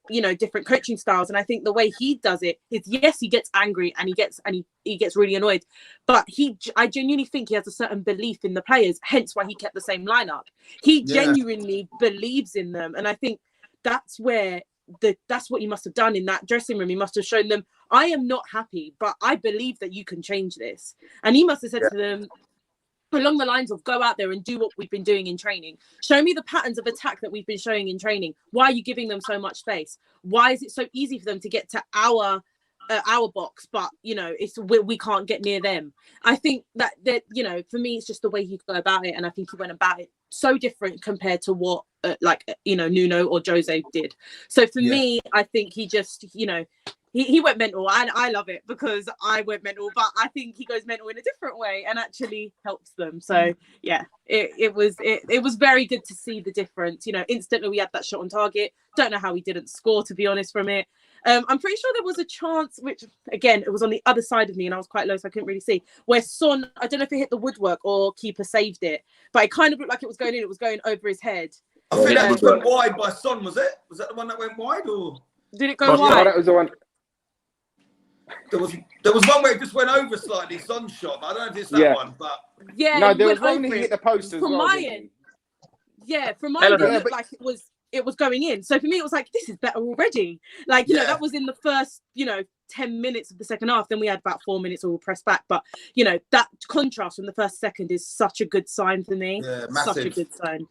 coaching styles. And I think the way he does it is, yes, he gets angry and he gets really annoyed, but I genuinely think he has a certain belief in the players, hence why he kept the same lineup. He genuinely believes in them, and I think that's what he must have done in that dressing room. He must have shown them, "I am not happy, but I believe that you can change this." And he must have said to them, along the lines of, "Go out there and do what we've been doing in training. Show me the patterns of attack that we've been showing in training. Why are you giving them so much space? Why is it so easy for them to get to our box, but we can't get near them?" I think that for me, it's just the way he go about it, and I think he went about it so different compared to what Nuno or Jose did. So for me, I think he just he went mental, and I love it because I went mental, but I think he goes mental in a different way and actually helps them. So yeah, it was very good to see the difference. You know, instantly we had that shot on target. Don't know how we didn't score, to be honest, from it. I'm pretty sure there was a chance, which again, it was on the other side of me and I was quite low, so I couldn't really see, where Son, I don't know if it hit the woodwork or keeper saved it, but it kind of looked like it was going in. It was going over his head. I think that just went wide by Son, was it? Was that the one that went wide, or did it go wide? Oh, that was the one. There was one where it just went over slightly, Son's shot. I don't know if it's that one, but yeah, no, there was one that hit the post as from well. My end. Yeah, from my end, it looked like it was going in. So for me, it was like, this is better already. Like, you know, that was in the first, 10 minutes of the second half. Then we had about 4 minutes all pressed back. But, that contrast from the first second is such a good sign for me. Yeah, massive. Such a good sign.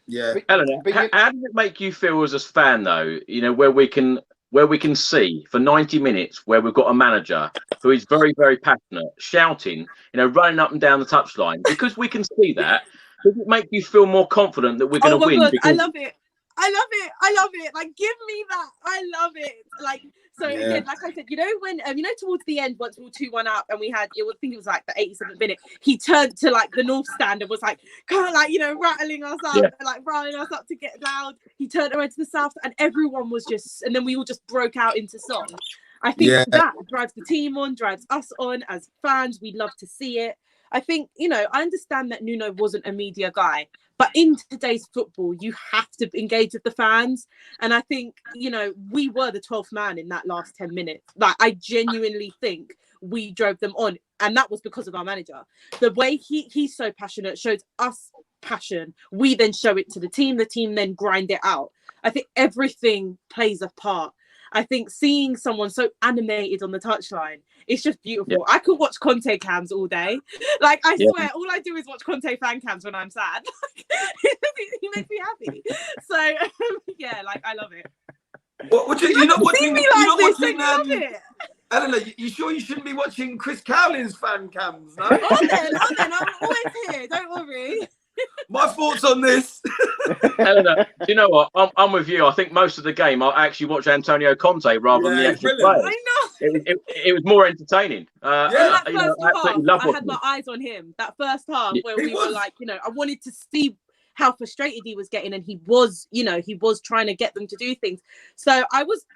Yeah. Eleanor, how does it make you feel as a fan, though, where we can see for 90 minutes where we've got a manager who is very, very passionate, shouting, running up and down the touchline, because we can see that. Does it make you feel more confident that we're going to win? God, I love it. I love it. Like, give me that. I love it. Like, so again, like I said, when towards the end, once we were 2-1 up and we had, I think it was like the 87th minute, he turned to like the North Stand and was like, kind of like, rattling us up, like riling us up to get loud. He turned around to the South and everyone was and then we all just broke out into song. I think that drives the team on, drives us on as fans. We love to see it. I think, I understand that Nuno wasn't a media guy, but in today's football, you have to engage with the fans. And I think, we were the 12th man in that last 10 minutes. Like, I genuinely think we drove them on. And that was because of our manager. The way he's so passionate shows us passion. We then show it to the team then grind it out. I think everything plays a part. I think seeing someone so animated on the touchline, it's just beautiful. Yeah. I could watch Conte cams all day. Like, I swear, all I do is watch Conte fan cams when I'm sad. He makes me happy. So, like, I love it. You're not watching me like this, I love it. Eleanor, you sure you shouldn't be watching Chris Cowlin's fan cams, no? Oh, then, I'm always here. Don't worry. My thoughts on this. Eleanor, do you know what? I'm with you. I think most of the game I actually watch Antonio Conte rather than the actual players. I know. It was more entertaining. That first half, I had my eyes on him. That first half where we were like, I wanted to see how frustrated he was getting, and he was trying to get them to do things. So I was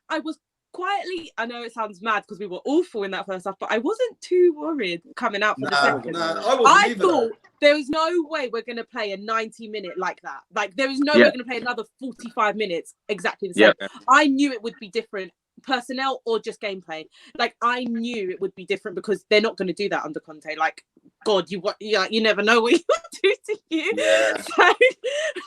quietly, I know it sounds mad because we were awful in that first half, but I wasn't too worried coming out for the second. I thought there was no way we're going to play a 90-minute like that. Like, there is no way we're going to play another 45 minutes exactly the same. Yeah. I knew it would be different, personnel or just gameplay. Like, I knew it would be different because they're not going to do that under Conte. Like, God, you never know what he would do to you. Yeah. So,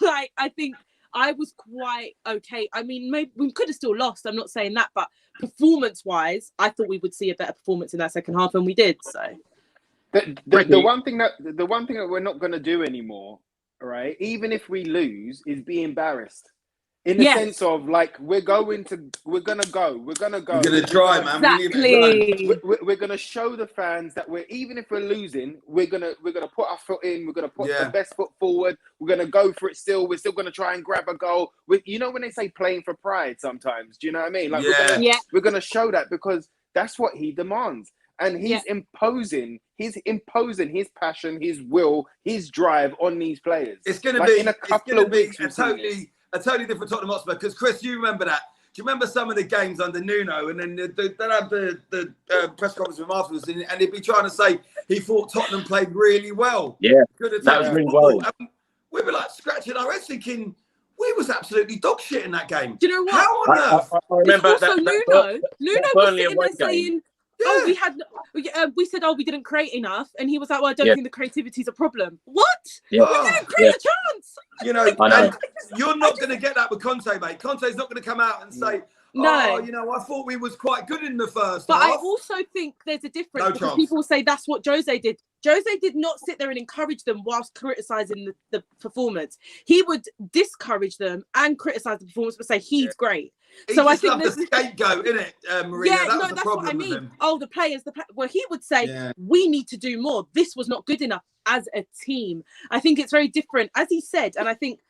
like, I think I was quite okay. I mean, maybe we could have still lost. I'm not saying that, but performance-wise, I thought we would see a better performance in that second half, and we did. So, the one thing that we're not going to do anymore, right? Even if we lose, is be embarrassed. In the sense of, like, we're gonna go. We're gonna try, man. Exactly. We're gonna show the fans that even if we're losing, we're gonna put our foot in. We're gonna put the best foot forward. We're gonna go for it still. We're still gonna try and grab a goal. When they say playing for pride, sometimes, do you know what I mean? Like, we're gonna show that because that's what he demands. And he's imposing his passion, his will, his drive on these players. It's gonna be in a couple of weeks. A totally different Tottenham Hotspur, because Chris, you remember that. Do you remember some of the games under Nuno, and then they'd have the press conference with him afterwards, and he'd be trying to say he thought Tottenham played really well. Yeah, that was really well. We were like scratching our heads thinking we was absolutely dog shit in that game. Do you know what? How on earth? I remember also Nuno was sitting there saying, we said, we didn't create enough, and he was like, well, I don't think the creativity is a problem. What? We didn't create a chance. And you're not going to get that with Conte, mate. Conte's not going to come out and say, I thought we was quite good in the first half. But I also think there's a difference, because people say that's what Jose did. Jose did not sit there and encourage them whilst criticising the performance. He would discourage them and criticise the performance, but say he's great. So I think there's the scapegoat, isn't it, Maria? That's what I mean. The players. Well, he would say we need to do more. This was not good enough as a team. I think it's very different, as he said, and I think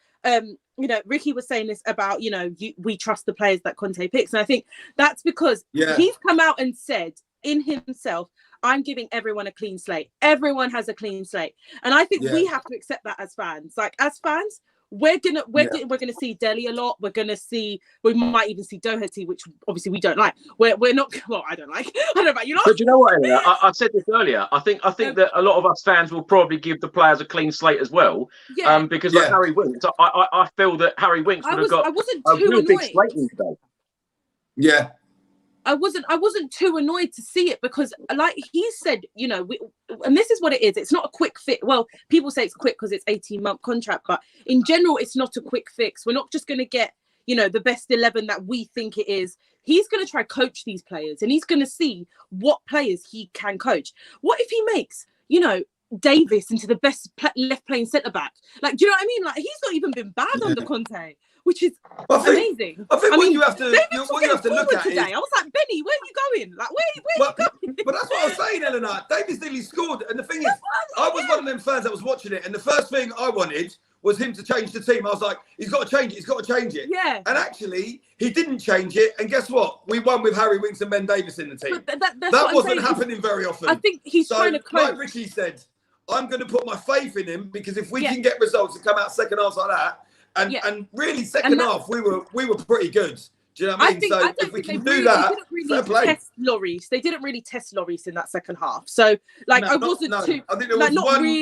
Ricky was saying this about, we trust the players that Conte picks. And I think that's because he's come out and said in himself, I'm giving everyone a clean slate. Everyone has a clean slate. And I think we have to accept that as fans. Like, as fans, we're gonna see Dele a lot. We might even see Doherty, which obviously we don't like. We're not. Well, I don't like. I don't know about you lot. But you know what, Elena? I said this earlier. I think that a lot of us fans will probably give the players a clean slate as well. Because like Harry Winks, I feel that Harry Winks would have got a real big slate today. Yeah. I wasn't too annoyed to see it because, like he said, and this is what it is. It's not a quick fix. Well, people say it's quick because it's 18-month contract, but in general, it's not a quick fix. We're not just going to get, the best 11 that we think it is. He's going to try coach these players, and he's going to see what players he can coach. What if he makes, Davis into the best left playing centre back? Like, do you know what I mean? Like, he's not even been bad under Conte, which is amazing. I think what you have to look at today. I was like, Benny, where are you going? Like, where are you going? But that's what I was saying, Eleanor. Davis nearly scored, and the thing is, I was one of them fans that was watching it, and the first thing I wanted was him to change the team. I was like, he's got to change it. He's got to change it. Yeah. And actually, he didn't change it. And guess what? We won with Harry Winks and Ben Davis in the team. But that wasn't happening very often. I think he's trying to coach. Like Richie said, I'm going to put my faith in him because if we can get results and come out second half like that, and really second half, we were pretty good. Do you know what I mean? So if we can do that, fair play. Test Lloris. They didn't really test Lloris in that second half. So, like, I wasn't too. I think there was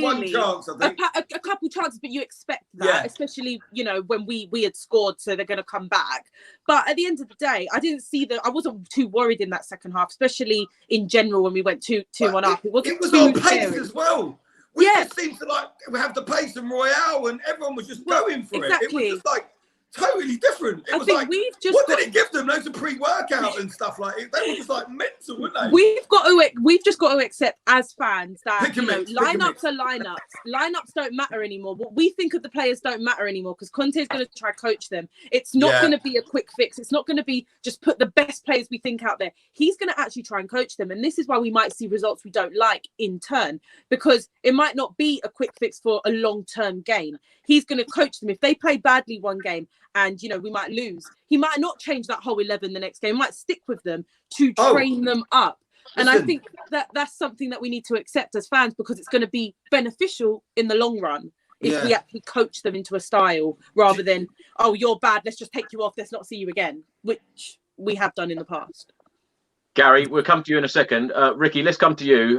one chance. I think a couple chances, but you expect that, especially when we had scored, so they're going to come back. But at the end of the day, I didn't see I wasn't too worried in that second half, especially in general when we went 2-1 up. It was on pace as well. We just seemed to have the pace of Royale, and everyone was just going for it. It was just like totally different. It was like, what did it give them? Loads of pre-workout and stuff like it. They were just like mental, weren't they? We've just got to accept as fans that lineups are lineups. Lineups don't matter anymore. What we think of the players don't matter anymore because Conte is going to try coach them. It's not going to be a quick fix. It's not going to be just put the best players we think out there. He's going to actually try and coach them, and this is why we might see results we don't like in turn because it might not be a quick fix for a long-term gain. He's going to coach them. If they play badly one game and, we might lose, he might not change that whole 11 the next game. He might stick with them to train them up. And I think that's something that we need to accept as fans because it's going to be beneficial in the long run if we actually coach them into a style rather than, oh, you're bad, let's just take you off, let's not see you again, which we have done in the past. Gary, we'll come to you in a second. Ricky, let's come to you.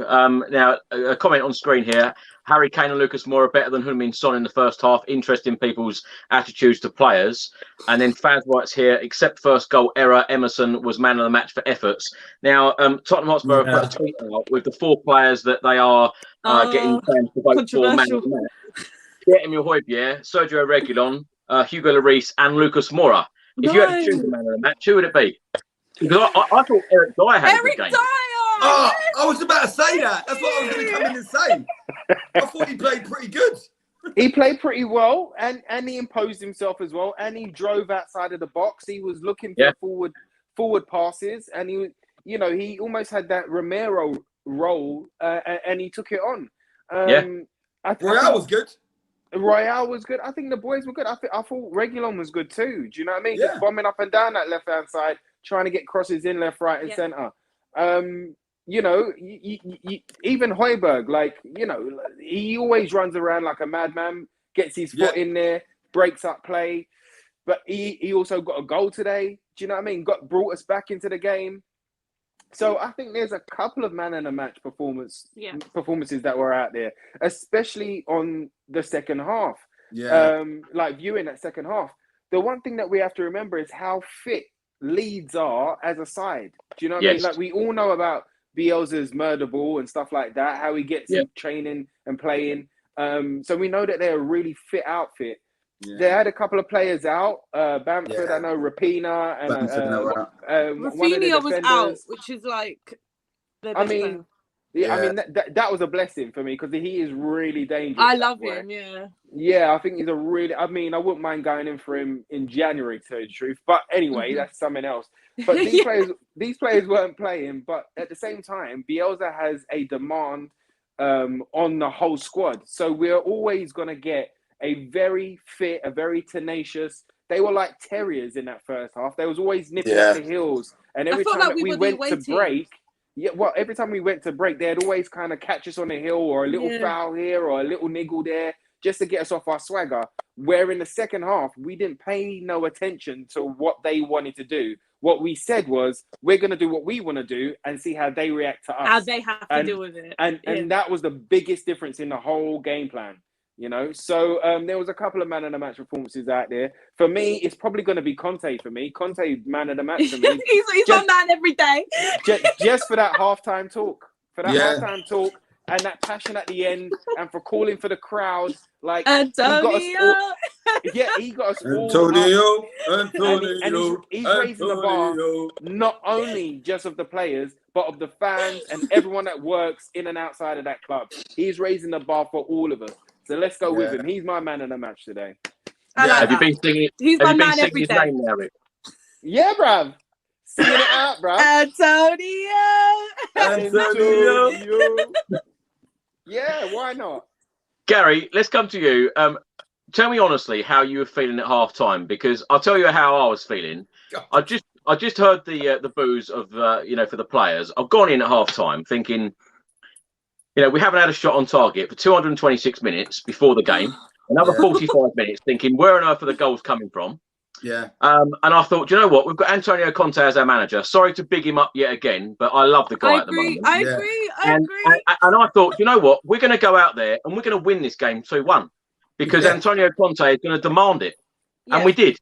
Now, a comment on screen here. Harry Kane and Lucas Moura better than Heung-min Son in the first half. Interesting people's attitudes to players. And then Faz writes here, except first goal error, Emerson was man of the match for efforts. Now, Tottenham Hotspur have put a tweet out with the 4 players that they are getting fans to vote for man of the match. Emil Højbjerg, Sergio Reguilon, Hugo Lloris and Lucas Moura. If you had to choose the man of the match, who would it be? Because I thought Eric Dyer had a good game. Oh, I was about to say that. That's what I was going to come in and say. I thought he played pretty good. He played pretty well, and he imposed himself as well, and he drove outside of the box. He was looking for forward passes, and he almost had that Romero role, and he took it on. Royale was good. Royale was good. I think the boys were good. I thought Reguilon was good too. Do you know what I mean? Just bombing up and down that left-hand side, trying to get crosses in left, right, and centre. Even Højbjerg, he always runs around like a madman, gets his foot in there, breaks up play. But he also got a goal today. Do you know what I mean? Brought us back into the game. So I think there's a couple of man in a match performances that were out there, especially on the second half. Viewing that second half. The one thing that we have to remember is how fit Leeds are as a side. Do you know what I mean? Like, we all know about Bielsa's murder ball and stuff like that, how he gets in training and playing. So we know that they're a really fit outfit. They had a couple of players out. Bamford, I know, Rapina, and Rafinha was out, which is like. I mean, that was a blessing for me because he is really dangerous. I love him. Yeah, I think he's a really. I mean, I wouldn't mind going in for him in January, to tell you the truth. But anyway, that's something else. But these players weren't playing. But at the same time, Bielsa has a demand on the whole squad. So we're always going to get a very fit, a very tenacious. They were like terriers in that first half. They was always nipping at the heels, and every time that we went to break, every time we went to break, they'd always kind of catch us on a hill or a little foul here or a little niggle there, just to get us off our swagger. Where in the second half, we didn't pay no attention to what they wanted to do. What we said was, we're going to do what we want to do and see how they react to us. How they have to deal with it. And that was the biggest difference in the whole game plan, you know? So there was a couple of man of the match performances out there. For me, it's probably going to be Conte for me. Conte, man of the match for me. he's on man every day. just for that halftime talk. Halftime talk. And that passion at the end, and for calling for the crowd, like Antonio. he got us all. Antonio. He's raising the bar, not only just of the players, but of the fans and everyone that works in and outside of that club. He's raising the bar for all of us. So let's go with him. He's my man of the match today. Have you been singing? He's my man every day. Name, Eric? Yeah, bruv. Singing it out, bruv. Antonio. Yeah, why not? Gary, let's come to you. Tell me honestly how you were feeling at half time, because I'll tell you how I was feeling. I just heard the boos of for the players. I've gone in at half time thinking, we haven't had a shot on target for 226 minutes before the game. Another 45 minutes thinking, where on earth are the goals coming from? Yeah. And I thought, you know what? We've got Antonio Conte as our manager. Sorry to big him up yet again, but I love the guy at the moment. I agree. And I thought, you know what? We're going to go out there and we're going to win this game 2-1 because Antonio Conte is going to demand it. And we did.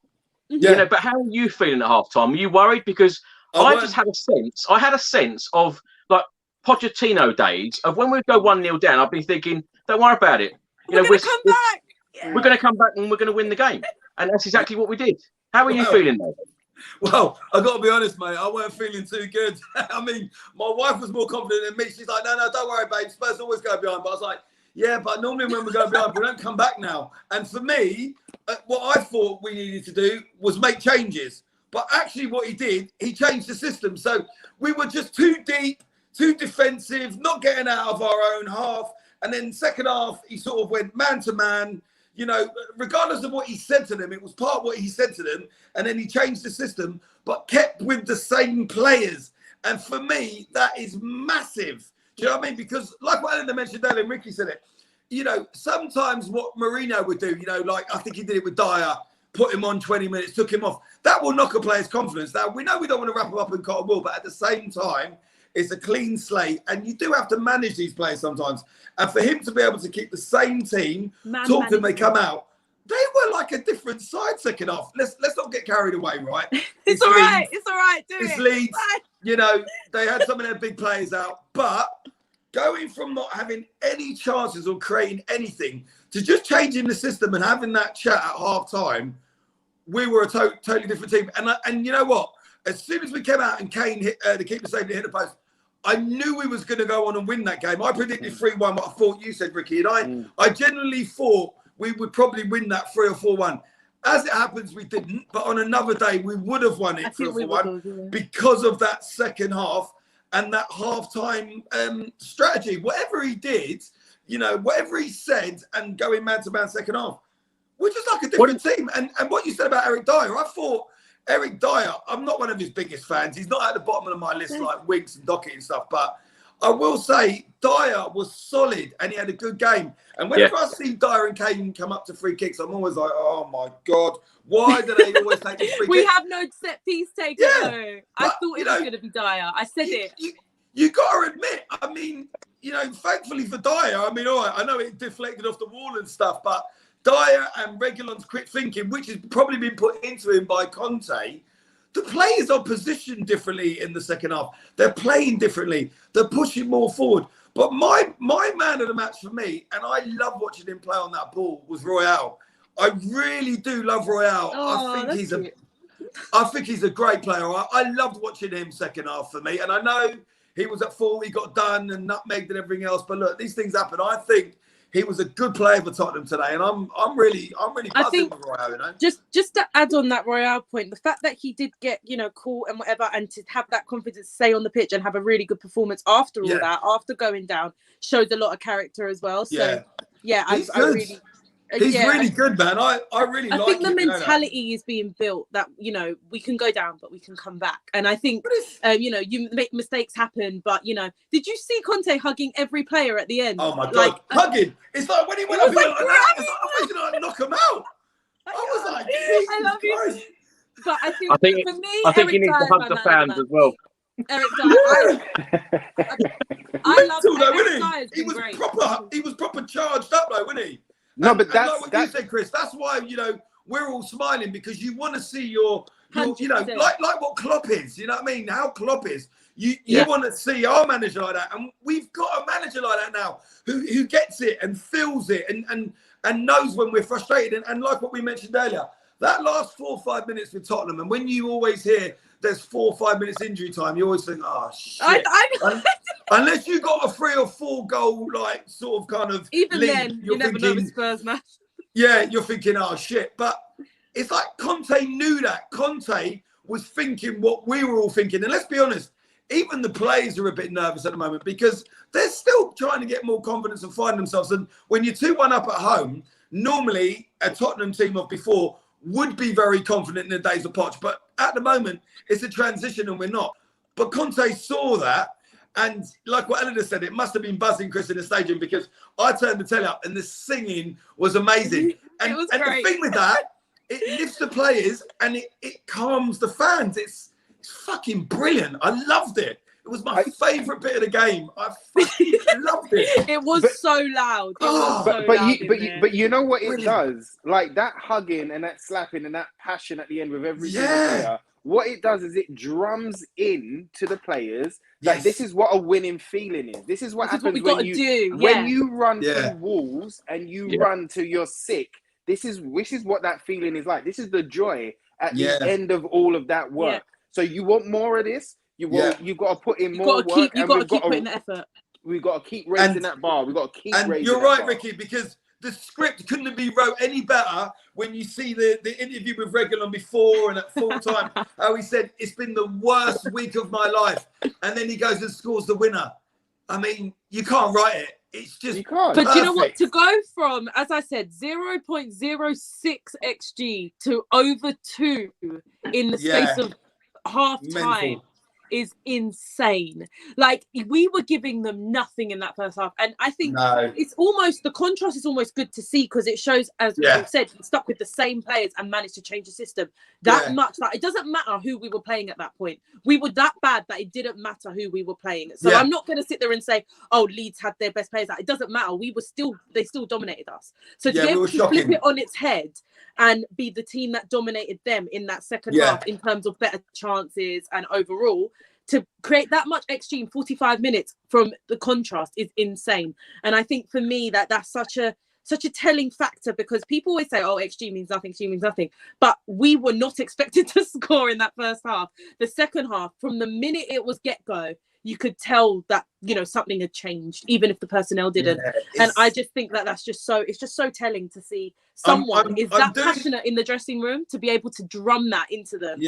Yeah. But how are you feeling at half time? Are you worried? Because I just had a sense of like Pochettino days of when we go 1-0 down, I've been thinking, don't worry about it. We're going to come back. We're going to come back and we're going to win the game. And that's exactly what we did. How are you feeling, though? Well, I got to be honest, mate. I weren't feeling too good. I mean, my wife was more confident than me. She's like, no, don't worry, babe. Spurs always go behind. But I was like, yeah, but normally when we go behind, we don't come back now. And for me, what I thought we needed to do was make changes. But actually what he did, he changed the system. So we were just too deep, too defensive, not getting out of our own half. And then second half, he sort of went man to man. Regardless of what he said to them, it was part of what he said to them. And then he changed the system, but kept with the same players. And for me, that is massive. Do you know what I mean? Because like what Alan mentioned earlier, Ricky said it, sometimes what Mourinho would do, like I think he did it with Dyer, put him on 20 minutes, took him off. That will knock a player's confidence. Now, we know we don't want to wrap him up in cotton wool, but at the same time, it's a clean slate, and you do have to manage these players sometimes. And for him to be able to keep the same team, talk to them, they come out. They were like a different side second half. Let's not get carried away, right? It's all right. It's all right. Do it's it. Leeds. They had some of their big players out, but going from not having any chances or creating anything to just changing the system and having that chat at half time, we were a totally different team. And you know what? As soon as we came out and Kane hit the keeper saved it, hit the post, I knew we was going to go on and win that game. I predicted 3-1, but I thought you said, Ricky, and I genuinely thought we would probably win that 3 or 4-1. As it happens, we didn't. But on another day, we would have won it 3 or 4-1 because of that second half and that half-time strategy. Whatever he did, whatever he said and going man-to-man second half, we're just like a different team. And what you said about Eric Dyer, I thought Eric Dyer, I'm not one of his biggest fans. He's not at the bottom of my list like Winks and Dockett and stuff. But I will say Dyer was solid and he had a good game. And whenever I see Dyer and Kane come up to free kicks, I'm always like, oh, my God. Why do they always take these free kicks? We have no set piece taker, though. I thought it was going to be Dyer. I said it. You got to admit, I mean, thankfully for Dyer, I mean, all right, I know it deflected off the wall and stuff, but Dyer and Reguilon's quick thinking, which has probably been put into him by Conte, the players are positioned differently in the second half. They're playing differently. They're pushing more forward. But my man of the match for me, and I love watching him play on that ball, was Royale. I really do love Royale. I think he's a great player. I loved watching him second half for me. And I know he was at fault, he got done and nutmegged and everything else. But look, these things happen. I think he was a good player for Tottenham today, and I'm really buzzing with Royale. Just to add on that Royale point, the fact that he did get caught and whatever, and to have that confidence to stay on the pitch and have a really good performance after all that, after going down, shows a lot of character as well. So I really He's really good, man. I really I like think the him, mentality is being built that, you know, we can go down, but we can come back. And I think, you know, you make mistakes happen, but, you know, did you see Conte hugging every player at the end? Oh, my God. Like, hugging. It's like when he went up, he went like that. It's like, I was going to knock him out. I was like, I love you. But I think for me, I think you need to hug the fans as well. Eric Dyer, I love Eric Dyer. He was proper charged up, though, wasn't he? No, but that's like what you said, Chris. That's why, you know, we're all smiling, because you want to see your you know, like what Klopp is. You know what I mean? How Klopp is. You want to see our manager like that, and we've got a manager like that now who gets it and feels it and knows when we're frustrated. And like what we mentioned earlier, that last 4 or 5 minutes with Tottenham, and when you always hear there's 4 or 5 minutes injury time, you always think, oh shit. Unless you got a 3 or 4 goal, like, sort of kind of even lead, then, you never know with Spurs match. Yeah, you're thinking, oh shit. But it's like Conte knew that. Conte was thinking what we were all thinking. And let's be honest, even the players are a bit nervous at the moment, because they're still trying to get more confidence and find themselves. And when you're 2-1 up at home, normally a Tottenham team of before would be very confident in the days of Poch. But at the moment, it's a transition and we're not. But Conte saw that. And like what Eleanor said, it must have been buzzing, Chris, in the stadium, because I turned the telly up and the singing was amazing. And, it was and great. The thing with that, it lifts the players and it calms the fans. It's fucking brilliant. I loved it. It was my favourite bit of the game. I fucking loved it. It was so loud. But you know what it does? Like that hugging and that slapping and that passion at the end with every single player. What it does is it drums in to the players that this is what a winning feeling is. This is what happens when you run through walls and you run till you're sick. This is what that feeling is like. This is the joy at the end of all of that work. So you want more of this? You've got to put in more work. You've got to keep putting the effort. We've got to keep raising that bar. We've got to keep raising that bar. And you're right, Ricky, because the script couldn't have been wrote any better when you see the interview with Reguilon before and at full time, how he said, it's been the worst week of my life. And then he goes and scores the winner. I mean, you can't write it. It's just But you know what? To go from, as I said, 0.06 XG to over 2 in the space of half time is insane. Like, we were giving them nothing in that first half, and I think it's almost, the contrast is almost good to see, because it shows, as we said, stuck with the same players and managed to change the system that much. Like, it doesn't matter who we were playing at that point. We were that bad that it didn't matter who we were playing. So I'm not going to sit there and say, oh, Leeds had their best players. It doesn't matter. They still dominated us. So to be able to flip it on its head and be the team that dominated them in that second half in terms of better chances and overall, to create that much XG in 45 minutes from the contrast is insane. And I think for me that's such a telling factor, because people always say, oh, XG means nothing. But we were not expected to score in that first half. The second half, from the minute it was get-go, you could tell that, you know, something had changed, even if the personnel didn't. And I just think it's just so telling to see someone passionate in the dressing room to be able to drum that into them.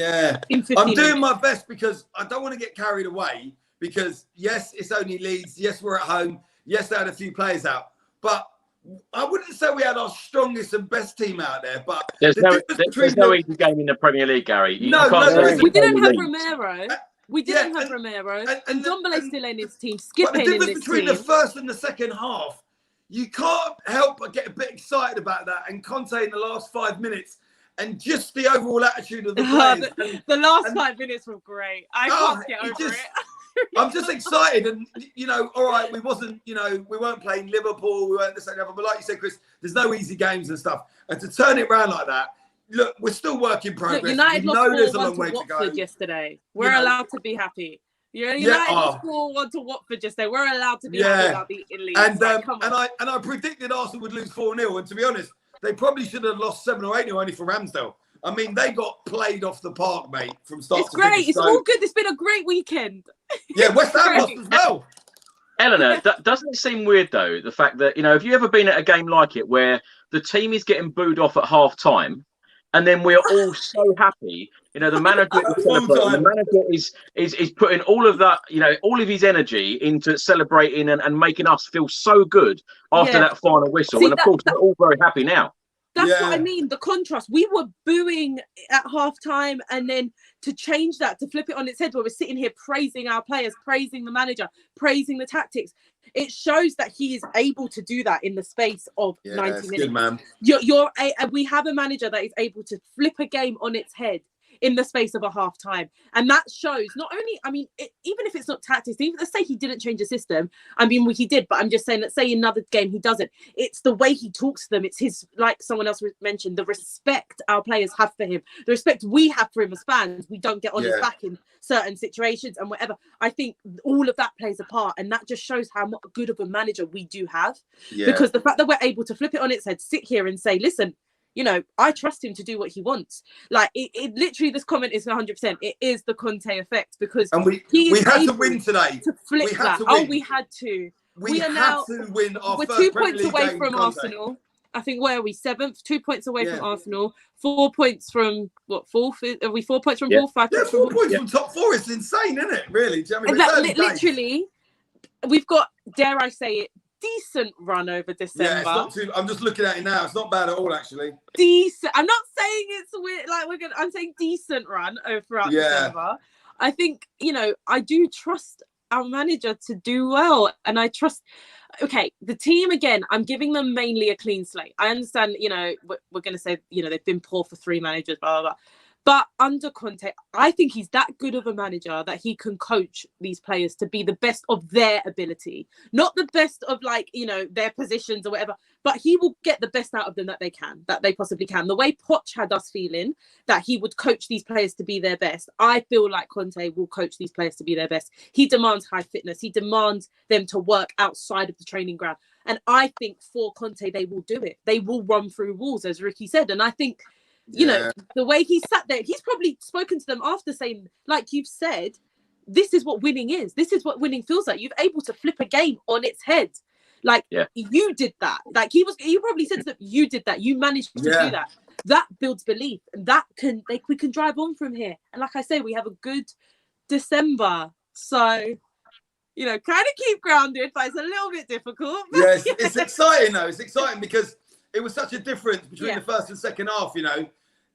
In 15 I'm doing minutes. my best, because I don't want to get carried away, because yes, it's only Leeds. Yes, we're at home. Yes, they had a few players out, but I wouldn't say we had our strongest and best team out there. But there's no easy game in the Premier League, Gary. We didn't have Romero. We didn't have Romero. And Dombele's still in his team. Skipping in this team. But the difference between the first and the second half, you can't help but get a bit excited about that. And Conte in the last 5 minutes, and just the overall attitude of the players. The last 5 minutes were great. I can't get over it. I'm just excited, and you know, all right, we weren't playing Liverpool, we weren't the same level, but like you said, Chris, there's no easy games and stuff. And to turn it around like that, look, we're still work in progress. Look, United lost 4-1 to Watford yesterday. We're allowed to be happy. United lost 4-1 to Watford yesterday. We're allowed to be happy about beating Leeds. And I predicted Arsenal would lose 4-0, and to be honest, they probably should have lost 7 or 8-0 only for Ramsdale. I mean, they got played off the park, mate, from start to finish. It's great. It's all good. It's been a great weekend. Yeah, West Ham lost as well. Eleanor, doesn't it seem weird, though, the fact that, you know, have you ever been at a game like it where the team is getting booed off at half-time, and then we're all so happy, you know, the manager is putting all of that, you know, all of his energy into celebrating and making us feel so good after that final whistle. And of course, we're all very happy now. That's what I mean. The contrast. We were booing at halftime, and then to change that, to flip it on its head, where we're sitting here praising our players, praising the manager, praising the tactics. It shows that he is able to do that in the space of 90 minutes. Good, man. We have a manager that is able to flip a game on its head in the space of a half time, and that shows not only, I mean, even if it's not tactics, even let's say he didn't change the system, I mean, he did, but I'm just saying, let's say another game he doesn't, it's the way he talks to them, it's his, like someone else mentioned, the respect our players have for him, the respect we have for him as fans. We don't get on his back in certain situations and whatever. I think all of that plays a part, and that just shows how good of a manager we do have, because the fact that we're able to flip it on its head, sit here and say, listen, you know, I trust him to do what he wants. Like, it literally, this comment is 100%. It is the Conte effect, because we had to win today. To flip that. Oh, we had to. We are now to win our we're first 2 Premier points League away game from Conte. Arsenal. I think, where are we? 7th? 2 points away from Arsenal. 4 points from what? 4th? Are we 4 points from 4th? 5 points 4 points from top 4. It's insane, isn't it? Really? Do you know what I mean? Literally, we've got, dare I say it, decent run over December. Yeah, it's not too. I'm just looking at it now. It's not bad at all, actually. Decent. I'm not saying it's weird. Like, I'm saying decent run throughout December. I think, you know, I do trust our manager to do well, and I trust. Okay, the team, again, I'm giving them mainly a clean slate. I understand, you know, we're going to say, you know, they've been poor for 3 managers, blah, blah, blah. But under Conte, I think he's that good of a manager that he can coach these players to be the best of their ability. Not the best of, like, you know, their positions or whatever, but he will get the best out of them that they possibly can. The way Poch had us feeling that he would coach these players to be their best, I feel like Conte will coach these players to be their best. He demands high fitness. He demands them to work outside of the training ground. And I think for Conte, they will do it. They will run through walls, as Ricky said. And I think, you know, the way he sat there, he's probably spoken to them after saying, like you've said, this is what winning is. This is what winning feels like. You're able to flip a game on its head. Like, you did that. Like, he probably said to them, you did that. You managed to do that. That builds belief, and that we can drive on from here. And like I say, we have a good December. So, you know, kind of keep grounded, but it's a little bit difficult. Yes, it's exciting though. It's exciting because it was such a difference between the first and second half, you know.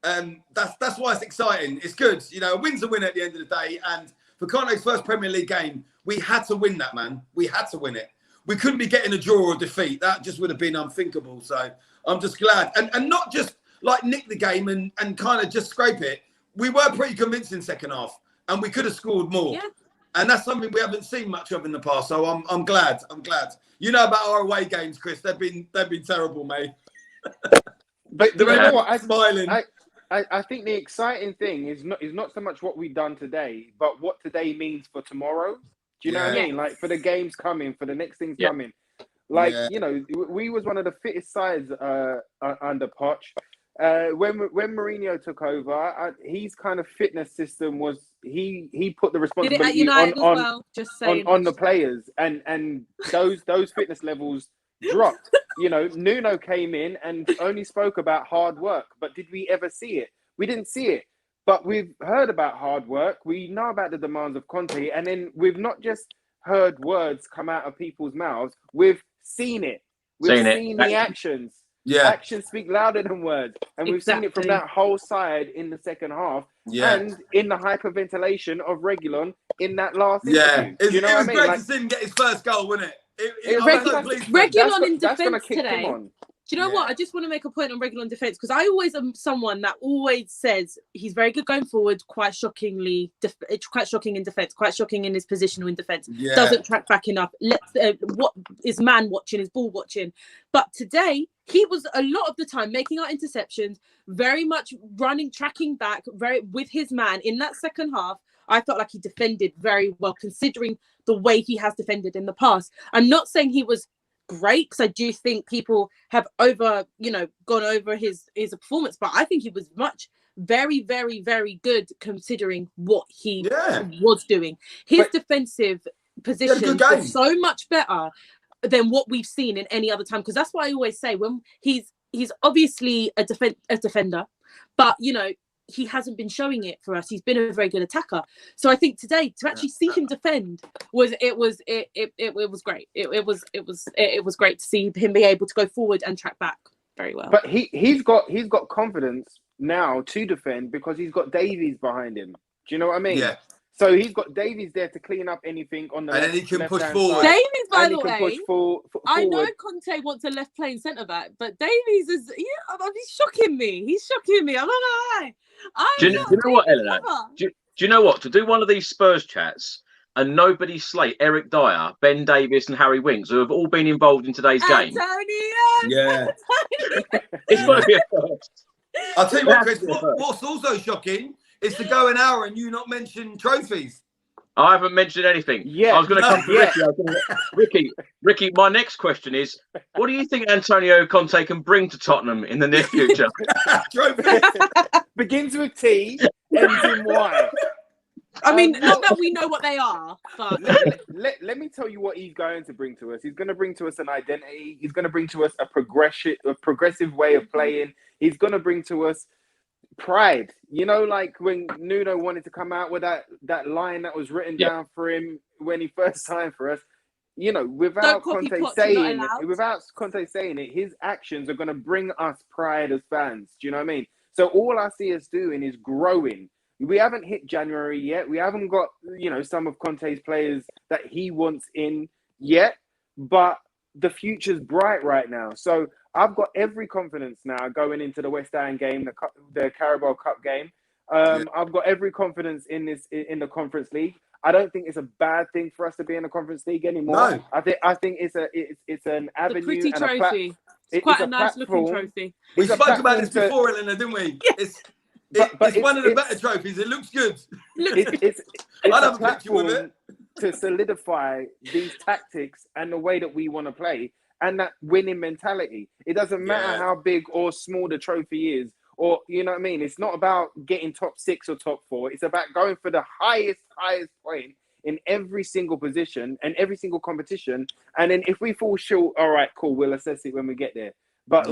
That's why it's exciting. It's good. You know, a win's a win at the end of the day. And for Conte's first Premier League game, we had to win that, man. We had to win it. We couldn't be getting a draw or defeat. That just would have been unthinkable. So I'm just glad. And not just like nick the game and kind of just scrape it. We were pretty convincing second half, and we could have scored more. Yeah. And that's something we haven't seen much of in the past. So I'm glad. I'm glad. You know about our away games, Chris. They've been terrible, mate. But you know what? Smiling. I think the exciting thing is not so much what we've done today, but what today means for tomorrow. Do you know what I mean? Like, for the games coming, for the next things coming. Like, you know, we was one of the fittest sides under Poch. When Mourinho took over, his kind of fitness system was he put the responsibility on the players, and those fitness levels dropped. You know, Nuno came in and only spoke about hard work, but did we ever see it? We didn't see it. But we've heard about hard work. We know about the demands of Conte, and then we've not just heard words come out of people's mouths. We've seen it. We've seen the actions. Yeah. Actions speak louder than words. And we've seen it from that whole side in the second half. Yeah. And in the hyperventilation of Reguilon in that last interview. It was great to see him get his first goal, wasn't it? Reguilon in defence today. Do you know what? I just want to make a point on Reguilon defence, because I always am someone that always says he's very good going forward, quite shocking in defence, quite shocking in his positional in defence. Yeah. Doesn't track back enough. What is man watching, is ball watching. But today, he was a lot of the time making our interceptions, very much running, tracking back, very with his man in that second half. I felt like he defended very well, considering the way he has defended in the past. I'm not saying he was great, because I do think people have gone over his performance, but I think he was very, very, very good considering what he was doing. His defensive position was so much better than what we've seen in any other time, because that's why I always say, when he's obviously a defender, but you know, he hasn't been showing it for us. He's been a very good attacker. So I think today, to actually see him defend was great. It was great to see him be able to go forward and track back. very well. But he's got confidence now to defend because he's got Davies behind him. Do you know what I mean? Yeah. So he's got Davies there to clean up anything on the And then he can push left-hand forward. side. Davies, by And the he can way, push forward. I know Conte wants a left playing centre back, but Davies is he's shocking me. He's shocking me. I'm not gonna lie. Do you know what, Eleanor? Do you know what? To do one of these Spurs chats and nobody slate Eric Dyer, Ben Davies, and Harry Winks, who have all been involved in today's game. Yeah. It's got to be a first. I'll tell you what, Chris, what's also shocking is to go an hour and you not mention trophies. I haven't mentioned anything. Yeah. I was going to come to Ricky. Ricky, my next question is, what do you think Antonio Conte can bring to Tottenham in the near future? Trophies. Begins with T, ends in Y. I mean, not that we know what they are, but let me tell you what he's going to bring to us. He's going to bring to us an identity. He's going to bring to us a progressive way of playing. He's going to bring to us pride. You know, like when Nuno wanted to come out with that line that was written down for him when he first signed for us. You know, without Conte saying it, his actions are going to bring us pride as fans. Do you know what I mean? So all I see us doing is growing. We haven't hit January yet. We haven't got, some of Conte's players that he wants in yet, but the future's bright right now. So I've got every confidence now going into the West Ham game, the Carabao Cup game. I've got every confidence in the Conference League. I don't think it's a bad thing for us to be in the Conference League anymore. No. I think it's an avenue. It's a pretty trophy. It's quite a nice looking trophy. We spoke about this before, Eleanor, didn't we? Yes. It's one of the better trophies. It looks good. It's I'll have a picture with it. To solidify these tactics and the way that we want to play and that winning mentality. It doesn't matter how big or small the trophy is, or you know what I mean. It's not about getting top 6 or top 4. It's about going for the highest point in every single position and every single competition. And then if we fall short, all right, cool, we'll assess it when we get there. But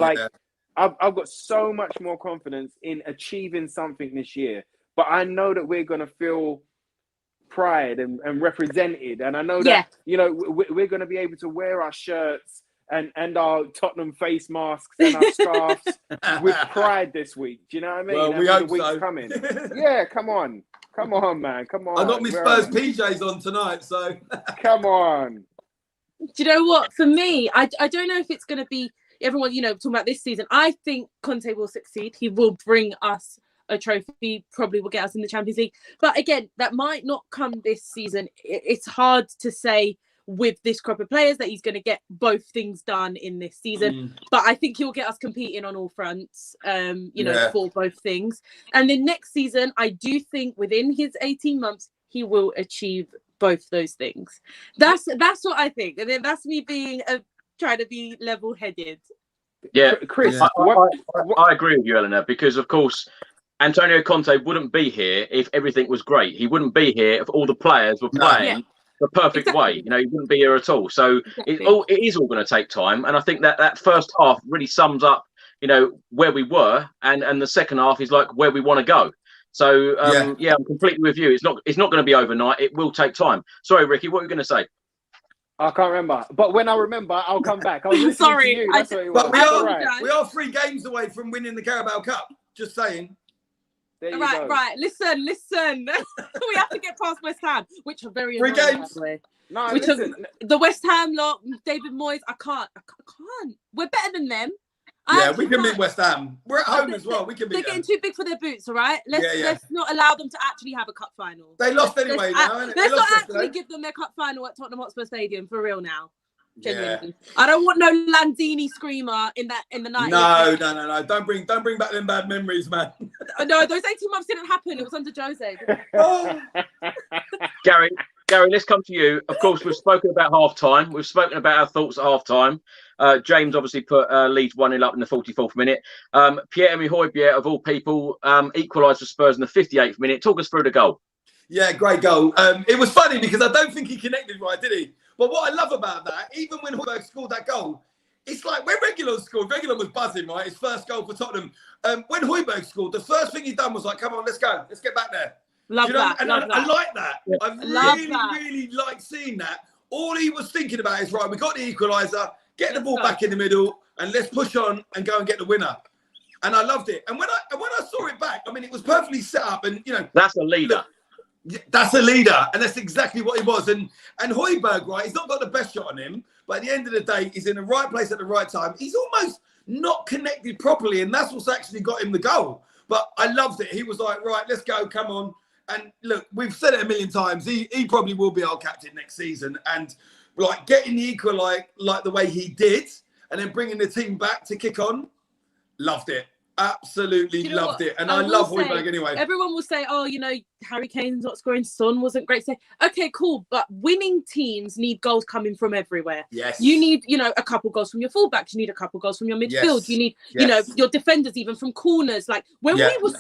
I've got so much more confidence in achieving something this year, but I know that we're going to feel pride and represented. And I know that, we're going to be able to wear our shirts and our Tottenham face masks and our scarves with pride this week. Do you know what I mean? Well, we hope so. Coming. Yeah, come on, man. Come on. I got my Spurs PJs on tonight, so. Come on. Do you know what? For me, I don't know if it's going to be, everyone, talking about this season, I think Conte will succeed. He will bring us a trophy, probably will get us in the Champions League. But again, that might not come this season. It's hard to say with this crop of players that he's going to get both things done in this season. But I think he'll get us competing on all fronts, for both things. And then next season, I do think within his 18 months, he will achieve both those things. That's what I think. And then that's me being trying to be level-headed. Yeah, Chris, I agree with you, Eleanor, because of course Antonio Conte wouldn't be here if everything was great. He wouldn't be here if all the players were playing the perfect way. He wouldn't be here at all. So it is all going to take time, and I think that first half really sums up, where we were, and the second half is like where we want to go. So I'm completely with you. It's not going to be overnight. It will take time. Sorry, Ricky, what were you going to say? I can't remember, but when I remember, I'll come back. I was sorry, to you. That's what it was. But we are 3 games away from winning the Carabao Cup. Just saying. Right. Listen. We have to get past West Ham, which are very 3 annoying, games. by the way. No, which listen. The West Ham lot, David Moyes. I can't. We're better than them. We can beat West Ham. We're at home as well. We can beat them. They're getting too big for their boots, all right? Let's not allow them to actually have a cup final. They lost anyway now. Let's not actually give them their cup final at Tottenham Hotspur Stadium for real now. Genuinely. I don't want no Lanzini screamer in the night. No. Don't bring back them bad memories, man. No, those 18 months didn't happen. It was under Jose. Gary, let's come to you. Of course, we've spoken about half-time. We've spoken about our thoughts at half-time. James obviously put Leeds 1-0 up in the 44th minute. Pierre-Emile Højbjerg, of all people, equalised for Spurs in the 58th minute. Talk us through the goal. Yeah, great goal. It was funny because I don't think he connected right, did he? But what I love about that, even when Højbjerg scored that goal, it's like when Reguilon scored, Reguilon was buzzing, right? His first goal for Tottenham. When Højbjerg scored, the first thing he done was like, come on, let's go. Let's get back there. Love that. I like that. Yeah. I really like seeing that. All he was thinking about is, right, we got the equaliser, get the ball back in the middle, and let's push on and go and get the winner. And I loved it. And when I saw it back, I mean, it was perfectly set up, and that's a leader. That's a leader, and that's exactly what he was. And Højbjerg, right? He's not got the best shot on him, but at the end of the day, he's in the right place at the right time. He's almost not connected properly, and that's what's actually got him the goal. But I loved it. He was like, right, let's go, come on. And look, we've said it a million times. He probably will be our captain next season. And like getting the equal like the way he did, and then bringing the team back to kick on, loved it. Absolutely loved it. And I love Højbjerg anyway. Everyone will say, oh, Harry Kane's not scoring, Son wasn't great. Say, okay, cool. But winning teams need goals coming from everywhere. Yes. You need, a couple goals from your fullbacks. You need a couple goals from your midfield. Yes. You need, your defenders even from corners. Like when we were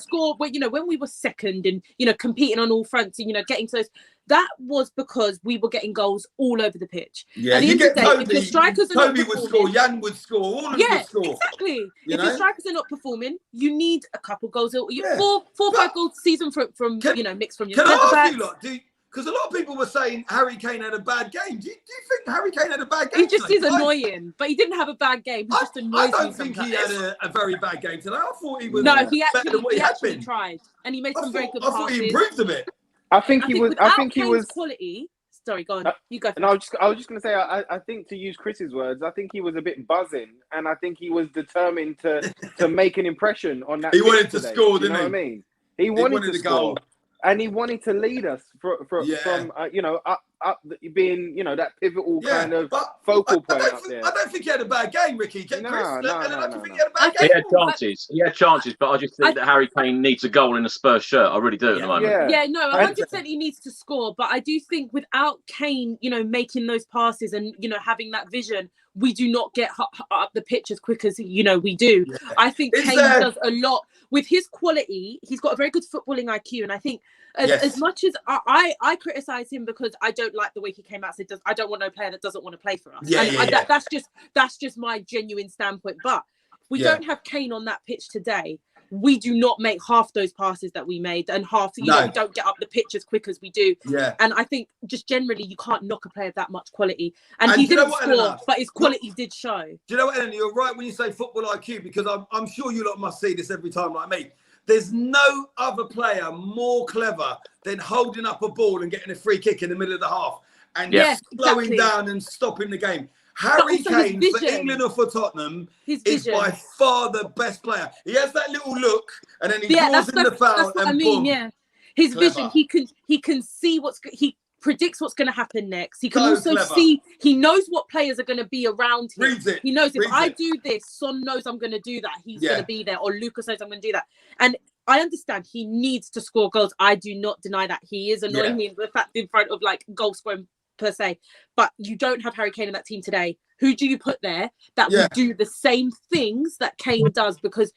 when we were second and, competing on all fronts and, getting to those, that was because we were getting goals all over the pitch. Yeah, at the end of the day, if your strikers are Toby would score, Jan would score, all of them would score. Exactly. If your strikers are not performing, you need a couple goals. 4 or 5 goals a season from mixed from your centre backs. Can I ask you, lot, because a lot of people were saying Harry Kane had a bad game. Do you think Harry Kane had a bad game? He just is annoying, but he didn't have a bad game. He just annoys me. I don't think he had a very bad game today. I thought he was he actually tried, and he made some very good passes. I thought he improved a bit. I think he was quality. Sorry, go on. You go. And I was just going to say, I think, to use Chris's words, I think he was a bit buzzing, and I think he was determined to make an impression on that. He wanted to score, didn't he? What I mean? He wanted to score, and he wanted to lead us from up being that pivotal kind of focal point up there. I don't think he had a bad game, Ricky. No, I don't think he had a bad game. He had chances, but I just think that Harry Kane needs a goal in a Spurs shirt. I really do at the moment. 100% he needs to score, but I do think without Kane, making those passes and having that vision, we do not get up the pitch as quick as we do. Yeah. I think Kane does a lot with his quality. He's got a very good footballing IQ, and I think as much as I criticize him because I don't like the way he came out, said I don't want no player that doesn't want to play for us. That's just my genuine standpoint. But we don't have Kane on that pitch today. We do not make half those passes that we made, and half we don't get up the pitch as quick as we do. Yeah. And I think just generally you can't knock a player of that much quality. And he didn't score, but his quality did show. Do you know what, Ellen? You're right when you say football IQ, because I'm sure you lot must see this every time like me. There's no other player more clever than holding up a ball and getting a free kick in the middle of the half and slowing down and stopping the game. Harry Kane for England or for Tottenham is by far the best player. He has that little look, and then he draws in the foul, and boom. His vision. He can see he predicts what's going to happen next. He can also see. He knows what players are going to be around him. He knows if I do this, Son knows I'm going to do that. He's going to be there, or Lucas knows I'm going to do that. And I understand he needs to score goals. I do not deny that. He is annoying me in front of goal scoring per se, but you don't have Harry Kane in that team today. Who do you put there that will do the same things that Kane does? Because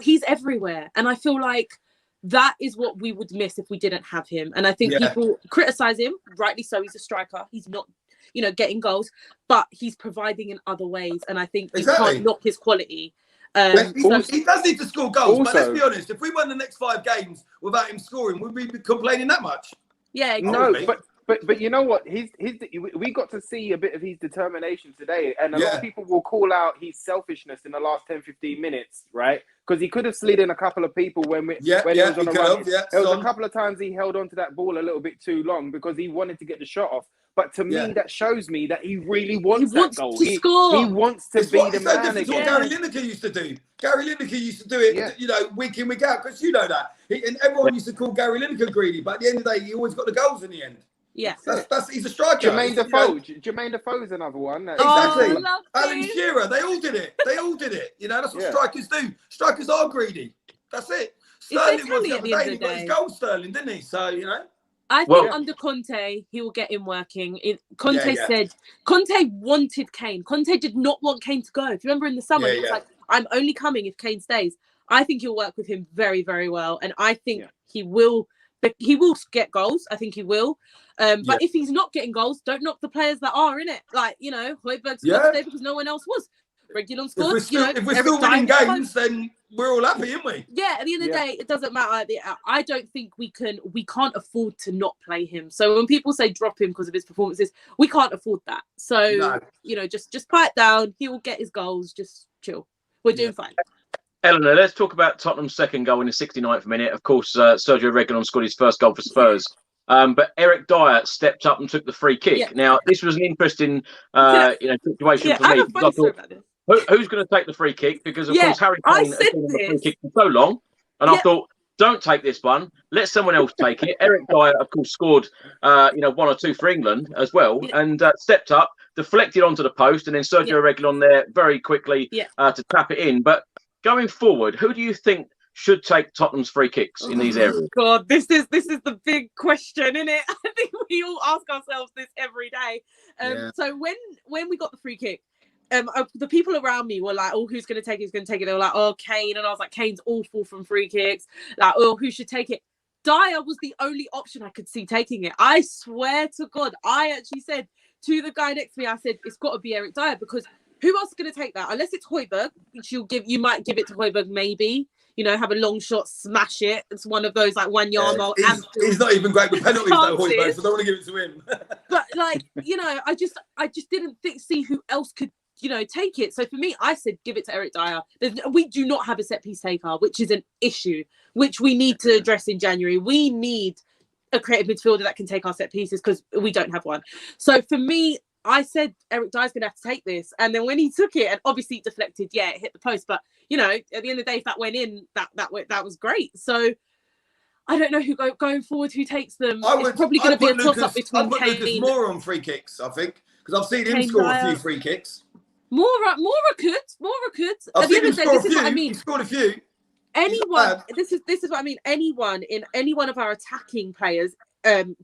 he's everywhere, and I feel like that is what we would miss if we didn't have him. And I think people criticize him, rightly so. He's a striker. He's not, getting goals, but he's providing in other ways. And I think you can't knock his quality. He does need to score goals, but let's be honest. If we won the next 5 games without him scoring, would we be complaining that much? Yeah, exactly. No, but you know what? We got to see a bit of his determination today, and a lot of people will call out his selfishness in the last 10-15 minutes, right? Because he could have slid in a couple of people when he was on the run. There was a couple of times he held on to that ball a little bit too long because he wanted to get the shot off. But to me, that shows me that he really wants that goal. He wants to be the man again. What Gary Lineker used to do. Gary Lineker used to do it, week in, week out, because you know that. And everyone used to call Gary Lineker greedy, but at the end of the day, he always got the goals in the end. Yeah, he's a striker. Jermaine Defoe. Jermaine Defoe is another one. Exactly. Alan Shearer. They all did it. That's what strikers do. Strikers are greedy. That's it. Sterling was the other day. He got his goal, Sterling, didn't he? So I think under Conte, he will get him working. Conte said Conte wanted Kane. Conte did not want Kane to go. If you remember in the summer, he was like, "I'm only coming if Kane stays." I think he'll work with him very, very well, and I think he will. But he will get goals. I think he will. But if he's not getting goals, don't knock the players that are in it. Højbjerg's not today because no one else was. Reguilon scored. If we're still winning games, then we're all happy, aren't we? Yeah. At the end of the day, it doesn't matter. I don't think we can't afford to not play him. So when people say drop him because of his performances, we can't afford that. So just pipe down. He will get his goals. Just chill. We're doing fine. Eleanor, let's talk about Tottenham's second goal in the 69th minute. Of course, Sergio Reguilon scored his first goal for Spurs. But Eric Dyer stepped up and took the free kick. Yeah. Now, this was an interesting situation for I me. have a funny story about this. Who's going to take the free kick? Because, of course, Harry I Kane has said been on the free this. kick for so long. And I thought, don't take this one. Let someone else take it. Eric Dyer, of course, scored, 1 or 2 for England as well, and stepped up, deflected onto the post, and then Sergio Reguilon there very quickly to tap it in. But going forward, who do you think should take Tottenham's free kicks in these areas? God, this is the big question, isn't it? I think we all ask ourselves this every day. So when we got the free kick, the people around me were like, "Oh, who's going to take it? Who's going to take it?" They were like, "Oh, Kane," and I was like, "Kane's awful from free kicks." Like, "Oh, who should take it?" Dyer was the only option I could see taking it. I swear to God, I actually said to the guy next to me, I said, "It's got to be Eric Dyer, because who else is going to take that? Unless it's Højbjerg, which you might give it to Højbjerg, maybe. Have a long shot, smash it. It's one of those like 1 yard mark. He's not even great with penalties though, Højbjerg, so I don't want to give it to him." But I just didn't see who else could take it. So for me, I said give it to Eric Dyer. We do not have a set piece taker, which is an issue which we need to address in January. We need a creative midfielder that can take our set pieces, because we don't have one. So for me, I said Eric Dyer's going to have to take this. And then when he took it, and obviously it deflected, it hit the post. But, at the end of the day, if that went in, that was great. So I don't know who going forward, who takes them. It's probably going to be a toss-up between Kane. I'd put Lucas Moura on free kicks, I think, because I've seen him score a few free kicks. Moura could. I've seen him score a this is few. what I mean. He scored a few. Anyone, this is what I mean. Anyone in any one of our attacking players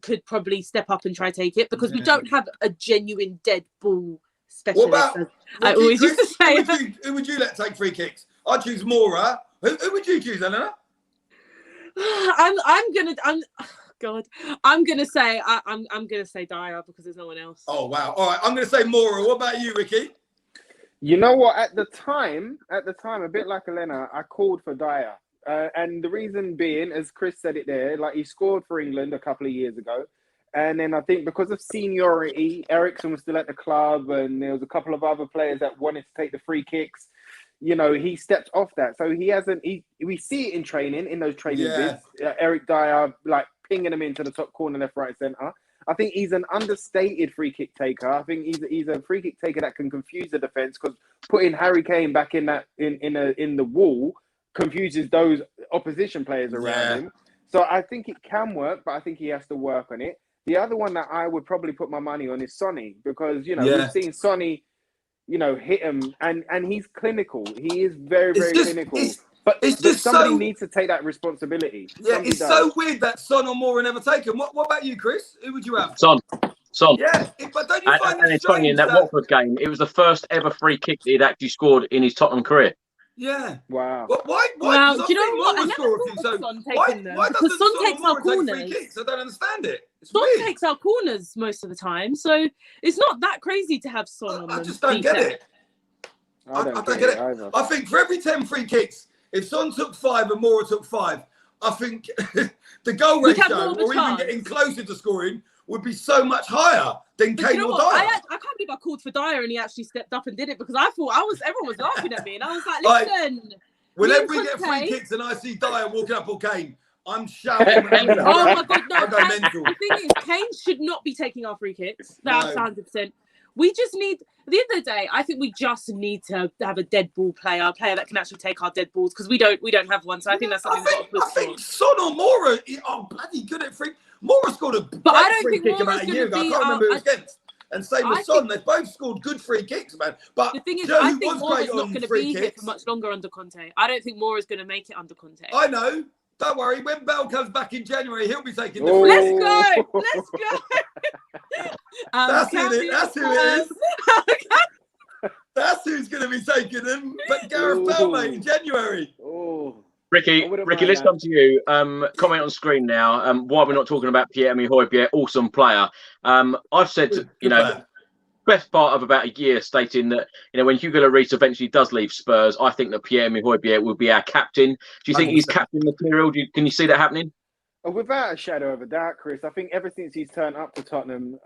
could probably step up and try to take it, because we don't have a genuine dead ball specialist. What about I always used to say? Who would you let take free kicks? I'd choose Moura. Who would you choose, Eleanor? I'm gonna say Dyer, because there's no one else. Oh wow! All right, I'm gonna say Moura. What about you, Ricky? You know what? At the time, a bit like Elena, I called for Dyer. And the reason being, as Chris said it there, like he scored for England a couple of years ago. And then I think because of seniority, Ericsson was still at the club, and there was a couple of other players that wanted to take the free kicks. He stepped off that. So he hasn't, we see it in training, in those training vids. Eric Dyer, like pinging them into the top corner, left, right, centre. I think he's an understated free kick taker. I think he's a free kick taker that can confuse the defence, because putting Harry Kane back in the wall confuses those opposition players around him. So I think it can work, but I think he has to work on it. The other one that I would probably put my money on is Sonny, because we've seen Sonny, hit him, and he's clinical. He is very, very clinical. But somebody needs to take that responsibility. Yeah, it's so weird that Son or Moura never taken. What about you, Chris? Who would you have? Son. Yeah, but don't you find it it's funny, in that Watford game, it was the first ever free kick that he'd actually scored in his Tottenham career. Yeah. Wow. But why? Well, do you know what? I never thought of Son taking them. Why because Son takes our corners. Free kicks? I don't understand it. Son takes our corners most of the time, so it's not that crazy to have Son on them. I just don't get it. I don't get it either. I think for every 10 free kicks, if Son took 5 and Moura took 5, I think the goal ratio, or even getting closer to scoring, would be so much higher than Kane or Dyer. I can't believe I called for Dyer and he actually stepped up and did it, because I thought everyone was laughing at me, and I was like, listen. Whenever we get free kicks and I see Dyer walking up on Kane, I'm shouting. Oh my God, no. I go mental. The thing is, Kane should not be taking our free kicks. That's 100%. We just need, at the end of the day, I think we just need to have a dead ball player, a player that can actually take our dead balls, because we don't have one. So I think that's something we've got to push for. I think Son or Moura are bloody good at free. Moura scored a free kick about a year ago. I can't remember who it was against. And same with Son, they've both scored good free kicks, man. But the thing is, I think Moura's not going to be here for much longer under Conte. I don't think Moura's going to make it under Conte. I know. Don't worry. When Bell comes back in January, he'll be taking the free. Let's go. That's who it is. That's who's going to be taking them. But Gareth Bell, mate, in January. Ricky, let's come to you. Comment on screen now. Why we're not talking about Pierre-Emile Højbjerg, awesome player. I've said, best part of about a year, stating that when Hugo Lloris eventually does leave Spurs, I think that Pierre-Emile Højbjerg will be our captain. Do you think 100%. He's captain material? Can you see that happening? Without a shadow of a doubt, Chris. I think ever since he's turned up to Tottenham,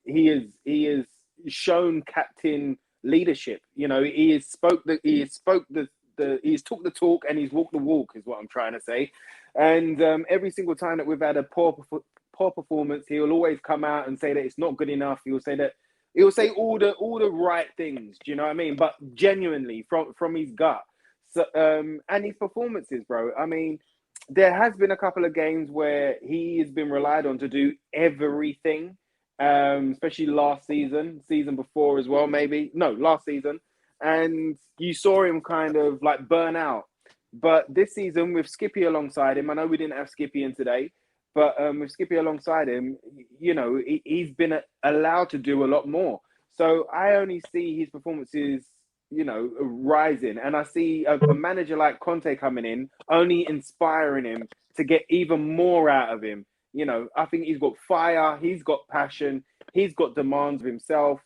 he is shown captain leadership. You know, he's talked the talk and he's walked the walk, is what I'm trying to say. And every single time that we've had a poor performance, he'll always come out and say that it's not good enough. He'll say all the right things. Do you know what I mean? But genuinely from his gut. So and his performances, bro. I mean, there has been a couple of games where he has been relied on to do everything, especially last season before as well, maybe. No, last season. And you saw him kind of like burn out. But this season with Skippy alongside him, I know we didn't have Skippy in today, but with Skippy alongside him, you know, he's been allowed to do a lot more. So I only see his performances, you know, rising. And I see a manager like Conte coming in, only inspiring him to get even more out of him. You know, I think he's got fire, he's got passion, he's got demands of himself.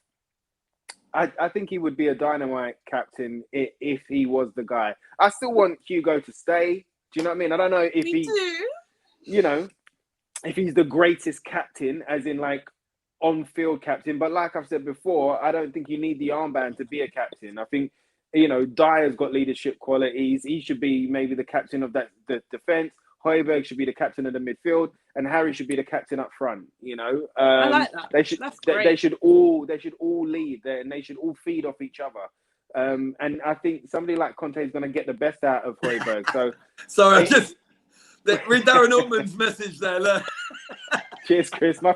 I think he would be a dynamite captain if he was the guy. I still want Hugo to stay. Do you know what I mean? I don't know if you know, if he's the greatest captain, as in like on-field captain. But like I've said before, I don't think you need the armband to be a captain. I think, you know, Dyer's got leadership qualities. He should be maybe the captain of the defense. Højbjerg should be the captain of the midfield, and Harry should be the captain up front. You know, I like that. They should all lead there, and they should all feed off each other. And I think somebody like Conte is going to get the best out of Højbjerg. So sorry, I just read Darren Altman's message there. Look. Cheers, Chris. Yeah.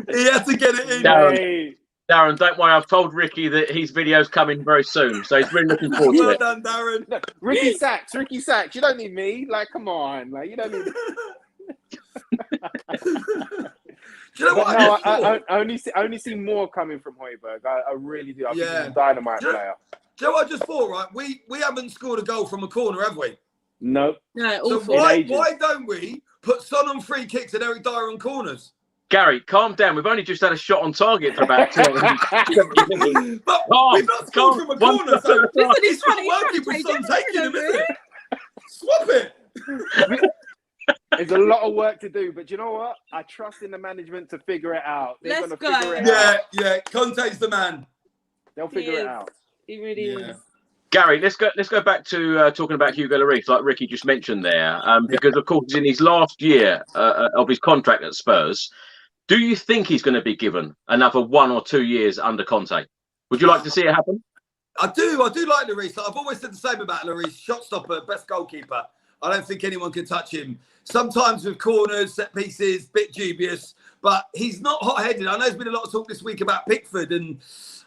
He had to get it in. Darren, don't worry. I've told Ricky that his video's coming very soon, so he's really looking forward to it. Well done, Darren. No, Ricky Sachs. You don't need me. Like, come on. Like, you don't need. Do you know what? No, I only see more coming from Højbjerg. I really do. I think he's a dynamite player. Do you know what I just thought? Right, we haven't scored a goal from a corner, have we? Nope. No. So why don't we put Son on free kicks and Eric Dyer on corners? Gary, calm down. We've only just had a shot on target for about 2 minutes. But we've not scored from a corner, so it's not working with Son taking him, is it? Swap it. There's a lot of work to do, but you know what? I trust in the management to figure it out. They're going to figure it out. Yeah. Conte's the man. They'll figure it out. He really is. Gary, let's go back to talking about Hugo Lloris, like Ricky just mentioned there, because of course he's in his last year of his contract at Spurs. Do you think he's going to be given another 1 or 2 years under Conte? Would you like to see it happen? I do like Lloris. I've always said the same about Lloris. Shot stopper, best goalkeeper. I don't think anyone can touch him. Sometimes with corners, set pieces, bit dubious, but he's not hot-headed. I know there's been a lot of talk this week about Pickford, and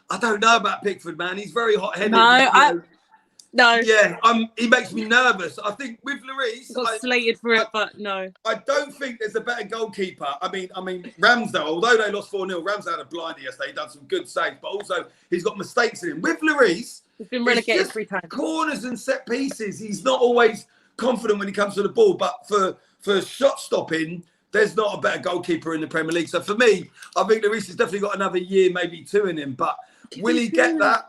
I don't know about Pickford, man. He's very hot-headed. No. Yeah, he makes me nervous. I think with Lloris, got slated for it, but no. I don't think there's a better goalkeeper. I mean, Ramsdale, although they lost 4-0, Ramsdale had a blinder yesterday. He done some good saves, but also he's got mistakes in him. With Lloris, he's been relegated 3 times. Corners and set pieces, he's not always confident when he comes to the ball, but for shot stopping, there's not a better goalkeeper in the Premier League. So for me, I think Lloris has definitely got another year, maybe 2 in him, but will he get that?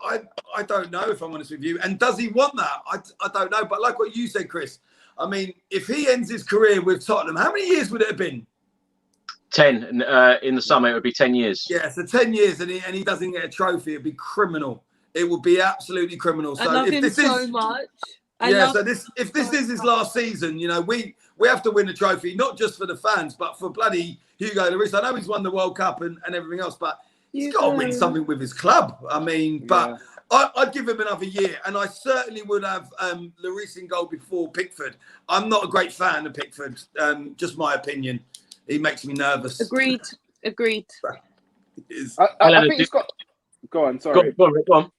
I don't know, if I'm honest with you. And does he want that? I don't know. But like what you said, Chris, I mean, if he ends his career with Tottenham, how many years would it have been? 10. In the summer, it would be 10 years. Yeah, so 10 years and he doesn't get a trophy. It'd be criminal. It would be absolutely criminal. So I love him so much. If this is his last season, you know, we have to win a trophy, not just for the fans, but for bloody Hugo Lloris. I know he's won the World Cup and everything else, but he's got to win something with his club. I mean, but I'd give him another year, and I certainly would have Lloris in goal before Pickford. I'm not a great fan of Pickford. Just my opinion. He makes me nervous. Agreed. I think it's got... Go on, sorry. Go on.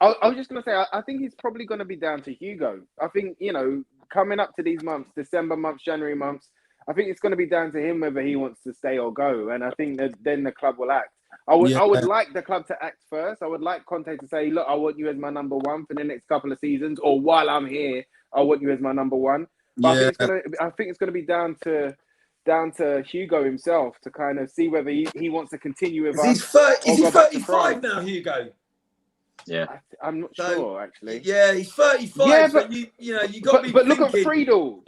I was just going to say, I think it's probably going to be down to Hugo. I think, you know, coming up to these months, December months, January months, I think it's going to be down to him whether he wants to stay or go. And I think that then the club will act. I would like the club to act first. I would like Conte to say, look, I want you as my number 1 for the next couple of seasons, or while I'm here, I want you as my number 1. But I think it's going to be down to Hugo himself to kind of see whether he wants to continue with us. Is he 35 now, Hugo? Yeah, I'm not sure actually. Yeah, he's 35. Yeah, but you got to be. But look at Friedel.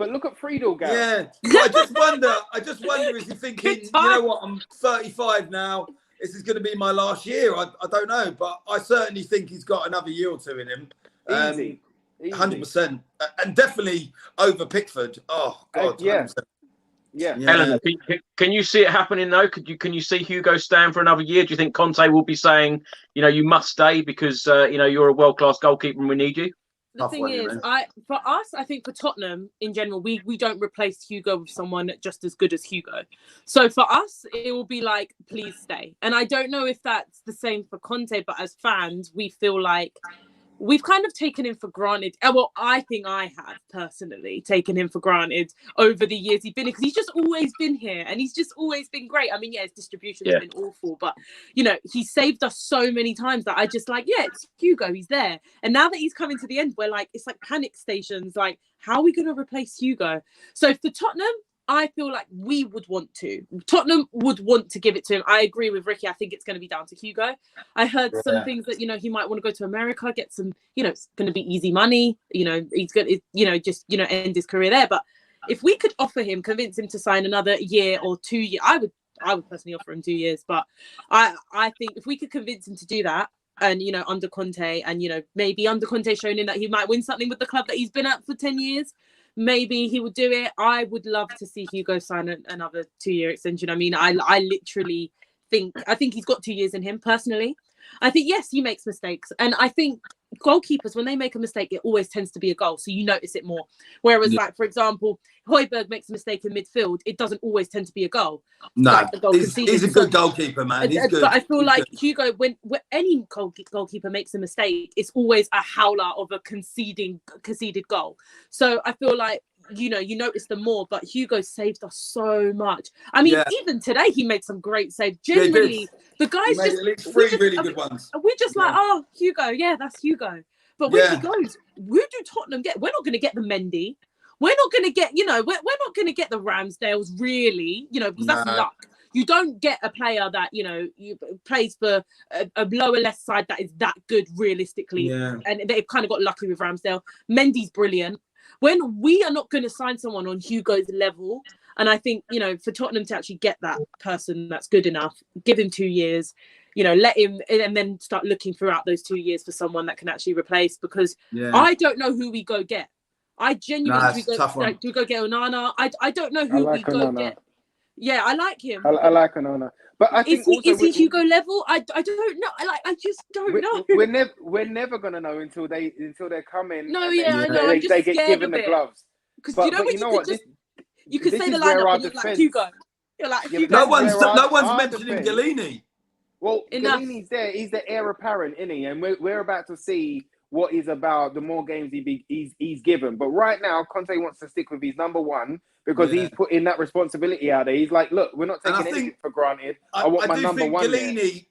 Gary. Yeah, I just wonder. Is he thinking? You know what? I'm 35 now. this is going to be my last year. I don't know, but I certainly think he's got another year or two in him. Easy. 100%, and definitely over Pickford. Oh God, yeah. 100%. Yeah. Eleanor, can you see it happening though? Can you see Hugo staying for another year? Do you think Conte will be saying, you must stay because you're a world-class goalkeeper and we need you? The thing is, for us, I think for Tottenham in general, we don't replace Hugo with someone just as good as Hugo. So for us, it will be like, please stay. And I don't know if that's the same for Conte, but as fans, we feel like we've kind of taken him for granted. Well, I think I have personally taken him for granted over the years he's been here, because he's just always been here and he's just always been great. I mean, yeah, his distribution has been awful, but he saved us so many times that I just it's Hugo, he's there. And now that he's coming to the end, we're like, it's like panic stations. Like, how are we going to replace Hugo? So for Tottenham, I feel like we would want to. Tottenham would want to give it to him. I agree with Ricky. I think it's going to be down to Hugo. I heard some things that, he might want to go to America, get some, it's going to be easy money. He's going to, just, end his career there. But if we could offer him, convince him to sign another year or 2 years, I would personally offer him 2 years. But I think if we could convince him to do that, and, under Conte, and, maybe under Conte showing him that he might win something with the club that he's been at for 10 years, maybe he would do it. I would love to see Hugo sign another 2-year extension. I mean, I literally think he's got 2 years in him personally. I think, yes, he makes mistakes. And I think goalkeepers, when they make a mistake, it always tends to be a goal. So you notice it more. Whereas, like, for example, Højbjerg makes a mistake in midfield, it doesn't always tend to be a goal. No, he's a good goalkeeper, man. He's good. But I feel like Hugo, when any goalkeeper makes a mistake, it's always a howler of a conceded goal. So I feel like, you notice them more, but Hugo saved us so much. I mean, even today he made some great saves. Generally, the guys just at least 3 really good ones. We're just like, oh, Hugo, yeah, that's Hugo. But when he goes, who do Tottenham get? We're not going to get the Mendy. We're not going to get, we're not going to get the Ramsdales, really, because that's luck. You don't get a player that, you plays for a lower left side that is that good realistically. Yeah. And they've kind of got lucky with Ramsdale. Mendy's brilliant. When we are not going to sign someone on Hugo's level, and I think, for Tottenham to actually get that person that's good enough, give him 2 years, let him, and then start looking throughout those 2 years for someone that can actually replace, because I don't know who we go get. I genuinely do we go get Onana. I don't know who we go get. Yeah, I like him. I like Onana. But I think is he Hugo level? I don't know. I just don't know. We're never gonna know until they come in. No, yeah, I know. They get given the gloves. Because you could say the lineup and you're like Hugo. You're like Hugo. No one's mentioning Galini. Well, Galini's there. He's the heir apparent, isn't he? And we're about to see what he's about. The more games he's given. But right now, Conte wants to stick with his number one, because he's putting that responsibility out there. He's like, look, we're not taking anything for granted. I want my number one. Galini,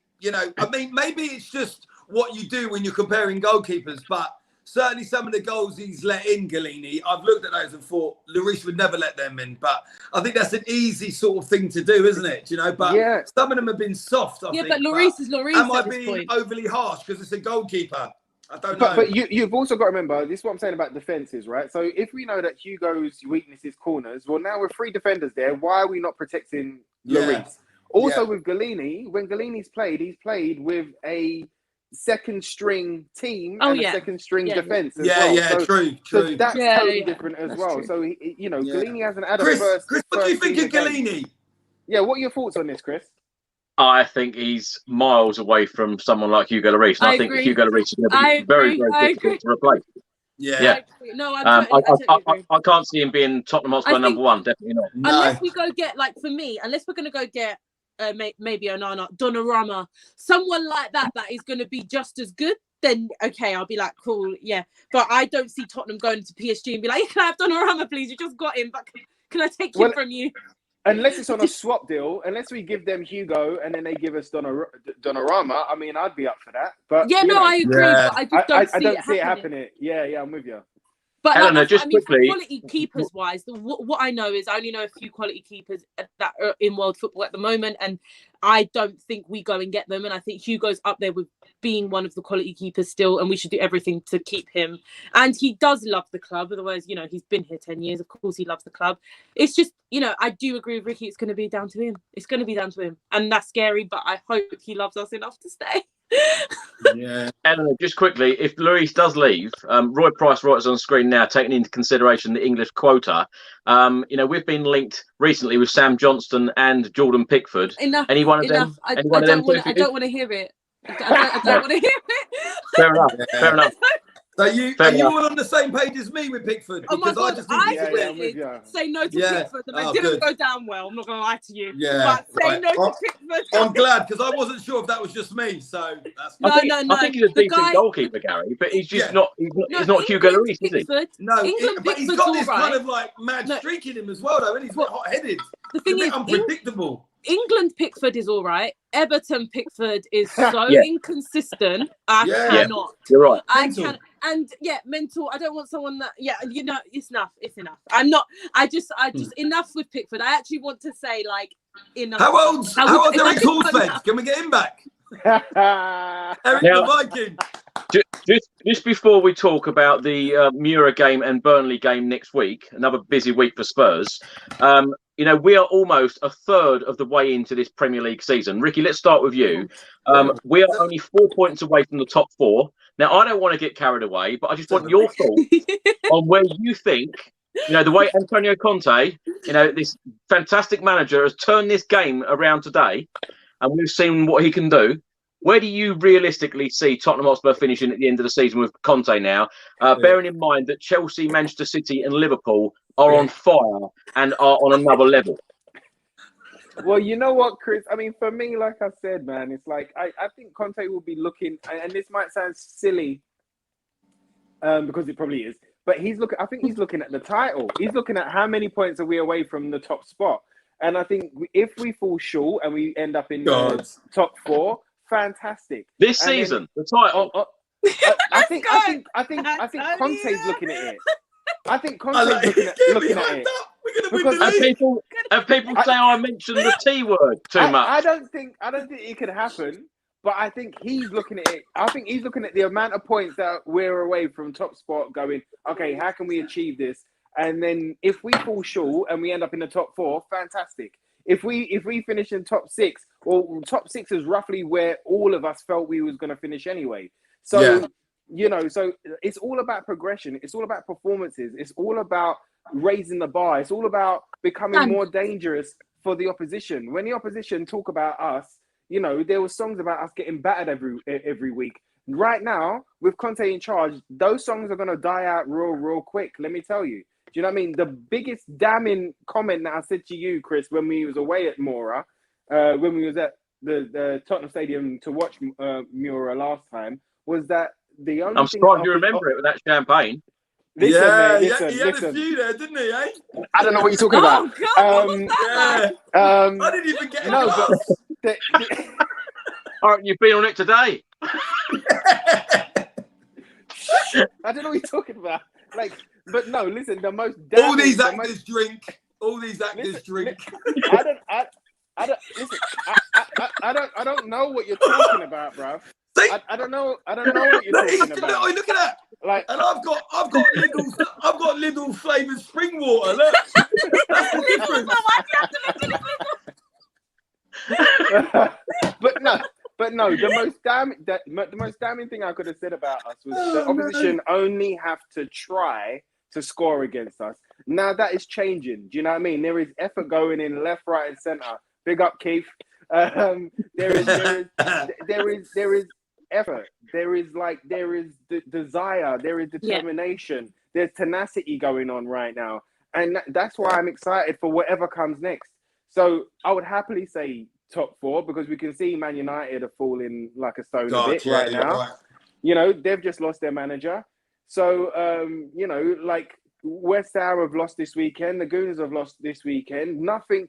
I mean, maybe it's just what you do when you're comparing goalkeepers, but certainly some of the goals he's let in, Galini, I've looked at those and thought Lloris would never let them in. But I think that's an easy sort of thing to do, isn't it? But some of them have been soft, I think. But Lloris is Lloris. Am I being overly harsh because it's a goalkeeper? I don't know. But you've also got to remember, this is what I'm saying about defences, right? So if we know that Hugo's weakness is corners, well, now with 3 defenders there, why are we not protecting Lloris? Also with Galini, when Galini's played, he's played with a second string team and a second string defence as well. True. So that's totally different as well. True. So, Galini hasn't had a first... Chris, what do you think of Galini? Yeah, what are your thoughts on this, Chris? I think he's miles away from someone like Hugo Lloris. I think Hugo Lloris is going to be very, very difficult to replace. Yeah. No, I can't see him being Tottenham Hotspur number one. Definitely not. No. Unless we go get, for me, unless we're going to go get maybe Onana, Donnarumma, someone like that is going to be just as good, then okay, I'll be like, cool, yeah. But I don't see Tottenham going to PSG and be like, can I have Donnarumma, please? You just got him, but can I take him from you? Unless it's on a swap deal, unless we give them Hugo and then they give us Donnarumma, I mean, I'd be up for that. But I agree. But I just don't see it happening. Yeah, I'm with you. But Eleanor, like, just quickly, quality keepers wise, what I know is I only know a few quality keepers that are in world football at the moment, and I don't think we go and get them. And I think Hugo's up there with being one of the quality keepers still, and we should do everything to keep him. And he does love the club. Otherwise, he's been here 10 years. Of course, he loves the club. It's just, I do agree with Ricky. It's going to be down to him. It's going to be down to him, and that's scary. But I hope he loves us enough to stay. Yeah. Eleanor, just quickly, if Luis does leave, Roy Price writes on screen now, taking into consideration the English quota. We've been linked recently with Sam Johnston and Jordan Pickford. Enough. Any one of enough. them? I don't want to hear it. I don't want to hear it. Fair enough. Yeah. Fair enough. So are you all on the same page as me with Pickford? Oh my Because God, I just think say no to Yeah. Pickford, and Oh, I didn't good. go down well. I'm not going to lie to you. Yeah. But say Right. no to Pickford. I'm glad, because I wasn't sure if that was just me. So that's No. I think he's a decent goalkeeper, Gary, but he's just not. He's not Hugo Lloris, is he? Pickford, no, but he's got this all right. kind of like mad streak in him as well, though, and he's a bit hot-headed. The thing He's a is, bit unpredictable. England Pickford is all right. Everton Pickford is so Yeah. inconsistent. I Yeah. cannot. You're right. I Mental. can, and mental. I don't want someone that. Yeah, it's enough. It's enough. I'm not. I just enough with Pickford. I actually want to say like enough. How old's Eric Horsfed? Can we get him back? Eric the Viking. Just before we talk about the Mura game and Burnley game next week, another busy week for Spurs. We are almost a third of the way into this Premier League season. Ricky, let's start with you. We are only 4 points away from the top four. Now, I don't want to get carried away, but I just want your thoughts on where you think, the way Antonio Conte, this fantastic manager, has turned this game around today, and we've seen what he can do. Where do you realistically see Tottenham Hotspur finishing at the end of the season with Conte now, bearing in mind that Chelsea, Manchester City and Liverpool are on fire and are on another level? Well, you know what, Chris? I mean, for me, like I said, man, it's like I think Conte will be looking, and this might sound silly, because it probably is, but I think he's looking at the title. He's looking at how many points are we away from the top spot. And I think if we fall short and we end up in the top four, fantastic. This season, the title. I think Conte's looking at it. I think Conte's looking at it. And people say I mentioned the T word too much. I don't think it could happen, but I think he's looking at it. I think he's looking at the amount of points that we're away from top spot, going, okay, how can we achieve this? And then if we fall short and we end up in the top four, fantastic. If we finish in top six, well, top six is roughly where all of us felt we was going to finish anyway. So, so it's all about progression. It's all about performances. It's all about raising the bar. It's all about becoming more dangerous for the opposition. When the opposition talk about us, there were songs about us getting battered every week. Right now, with Conte in charge, those songs are going to die out real quick. Let me tell you. Do you know what I mean? The biggest damning comment that I said to you, Chris, when we was away at Mura, when we was at the Tottenham Stadium to watch Mura last time, was that the only I'm surprised you remember it with that champagne. Listen, he had a few there, didn't he, eh? I don't know what you're talking about. I didn't even get it. All right, you've been on it today. I don't know what you're talking about. But no, listen, the most damning, all these actors drink. I don't know what you're talking about, bro. I don't know what you're talking about. Look at that. And I've got Lidl flavoured spring water. Look. But no, the most damning thing I could have said about us was the opposition only have to try to score against us. Now that is changing. Do you know what I mean? There is effort going in left, right, and centre. Big up, Keith. There is effort. There is desire. There is determination. There's tenacity going on right now, and that's why I'm excited for whatever comes next. So I would happily say top four, because we can see Man United are falling like a stone a bit right now. Right. They've just lost their manager. So, West Ham have lost this weekend. The Gooners have lost this weekend. Nothing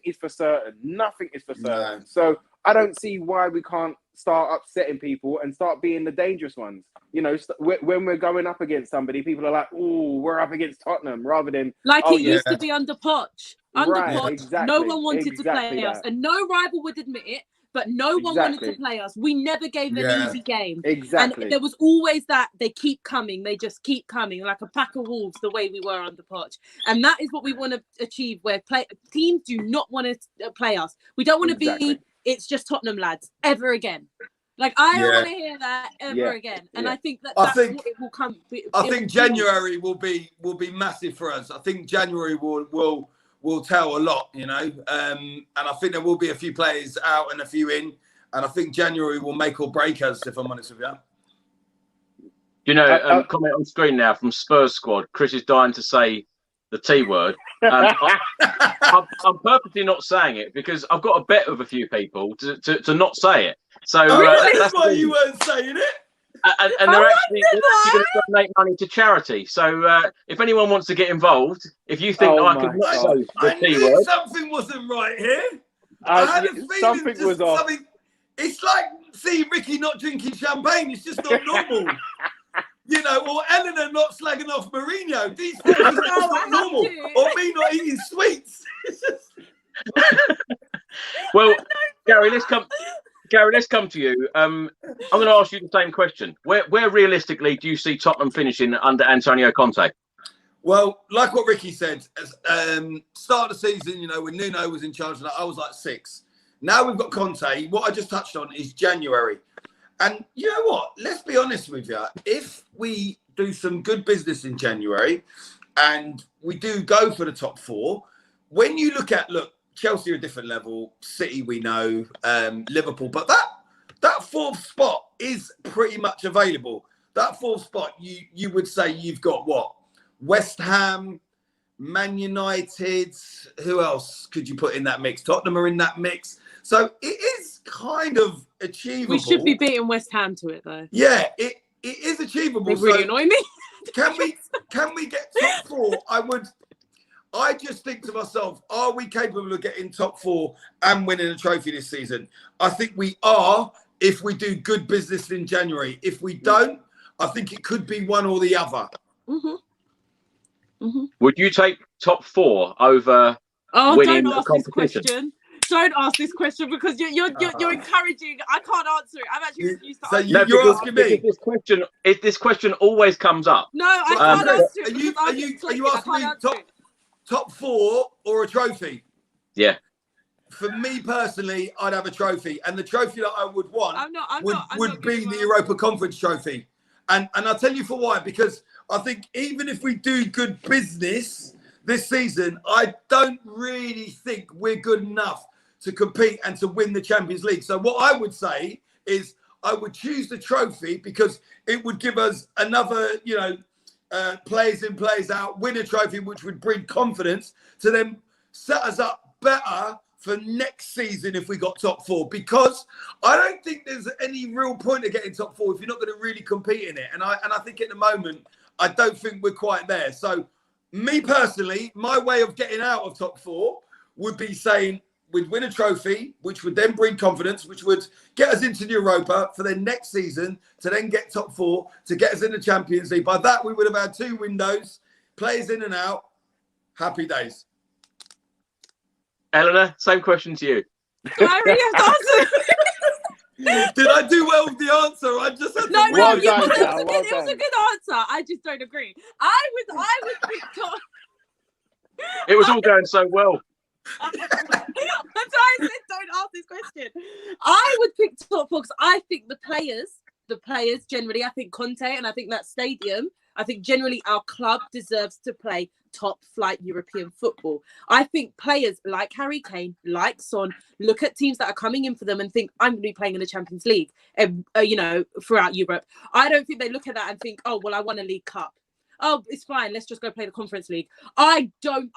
is for certain. Nothing is for certain. No. So I don't see why we can't start upsetting people and start being the dangerous ones. You know, when we're going up against somebody, people are like, "Oh, we're up against Tottenham," rather than like it used to be under Poch. Under Right, Poch, exactly, no one wanted to play exactly us, that. and no rival would admit it. But no one wanted to play us. We never gave an easy game. Exactly. And there was always that they keep coming. They just keep coming like a pack of wolves, the way we were under Poch. And that is what we want to achieve, where teams do not want to play us. We don't want to be, it's just Tottenham lads ever again. Like, I don't want to hear that ever again. And I think that's what it will come. I think January will be massive for us. I think January will tell a lot, you know, and I think there will be a few players out and a few in, and I think January will make or break us, if I'm honest with you. You know, comment on screen now from Spurs squad. Chris is dying to say the T word. I'm purposely not saying it because I've got a bet with a few people to not say it. So that's why you weren't saying it. And they're actually going to donate money to charity. So if anyone wants to get involved, if you think I can not say the T word, something wasn't right here. I had a feeling something was off. It's like seeing Ricky not drinking champagne. It's just not normal. You know, or Eleanor not slagging off Mourinho. These things are not normal. Or me not eating sweets. Well, Gary, let's come to you. I'm going to ask you the same question. Where realistically do you see Tottenham finishing under Antonio Conte? Well, like what Ricky said, start of the season, you know, when Nuno was in charge, I was like 6. Now we've got Conte. What I just touched on is January. And you know what? Let's be honest with you. If we do some good business in January and we do go for the top 4, when you look, Chelsea are a different level, City we know, Liverpool, but that 4th spot is pretty much available. That 4th spot, you would say you've got what? West Ham, Man United, who else could you put in that mix? Tottenham are in that mix. So it is kind of achievable. We should be beating West Ham to it, though. Yeah, it is achievable. They really annoy me. Can we get top 4? I just think to myself, are we capable of getting top 4 and winning a trophy this season? I think we are if we do good business in January. If we don't, I think it could be one or the other. Would you take top 4 over winning a competition? Don't ask this question because you're encouraging. I can't answer it. I'm actually refused to answer. So you're asking me. This question always comes up. No, I can't answer it. Are you asking me top 4 or a trophy? Yeah. For me personally, I'd have a trophy, and the trophy that I would want would be the Europa Conference trophy. And I'll tell you for why. Because I think even if we do good business this season, I don't really think we're good enough to compete and to win the Champions League. So what I would say is I would choose the trophy because it would give us another, plays in, plays out, win a trophy, which would bring confidence to then set us up better for next season if we got top 4. Because I don't think there's any real point of getting top 4 if you're not going to really compete in it. And I think at the moment, I don't think we're quite there. So me personally, my way of getting out of top 4 would be saying we'd win a trophy, which would then bring confidence, which would get us into the Europa for the next season to then get top 4, to get us in the Champions League. By that, we would have had 2 windows, players in and out. Happy days. Eleanor, same question to you. Do I really have to answer? Did I do well with the answer? I just had no, it was a good answer. I just don't agree. I would pick top. It was all going so well. That's why I said don't ask this question. I would pick top 4 because I think the players generally, I think Conte and I think that stadium, I think generally our club deserves to play top flight European football. I think players like Harry Kane, like Son, look at teams that are coming in for them and think, I'm going to be playing in the Champions League, throughout Europe. I don't think they look at that and think, oh, well, I won a League Cup. Oh, it's fine. Let's just go play the Conference League. I don't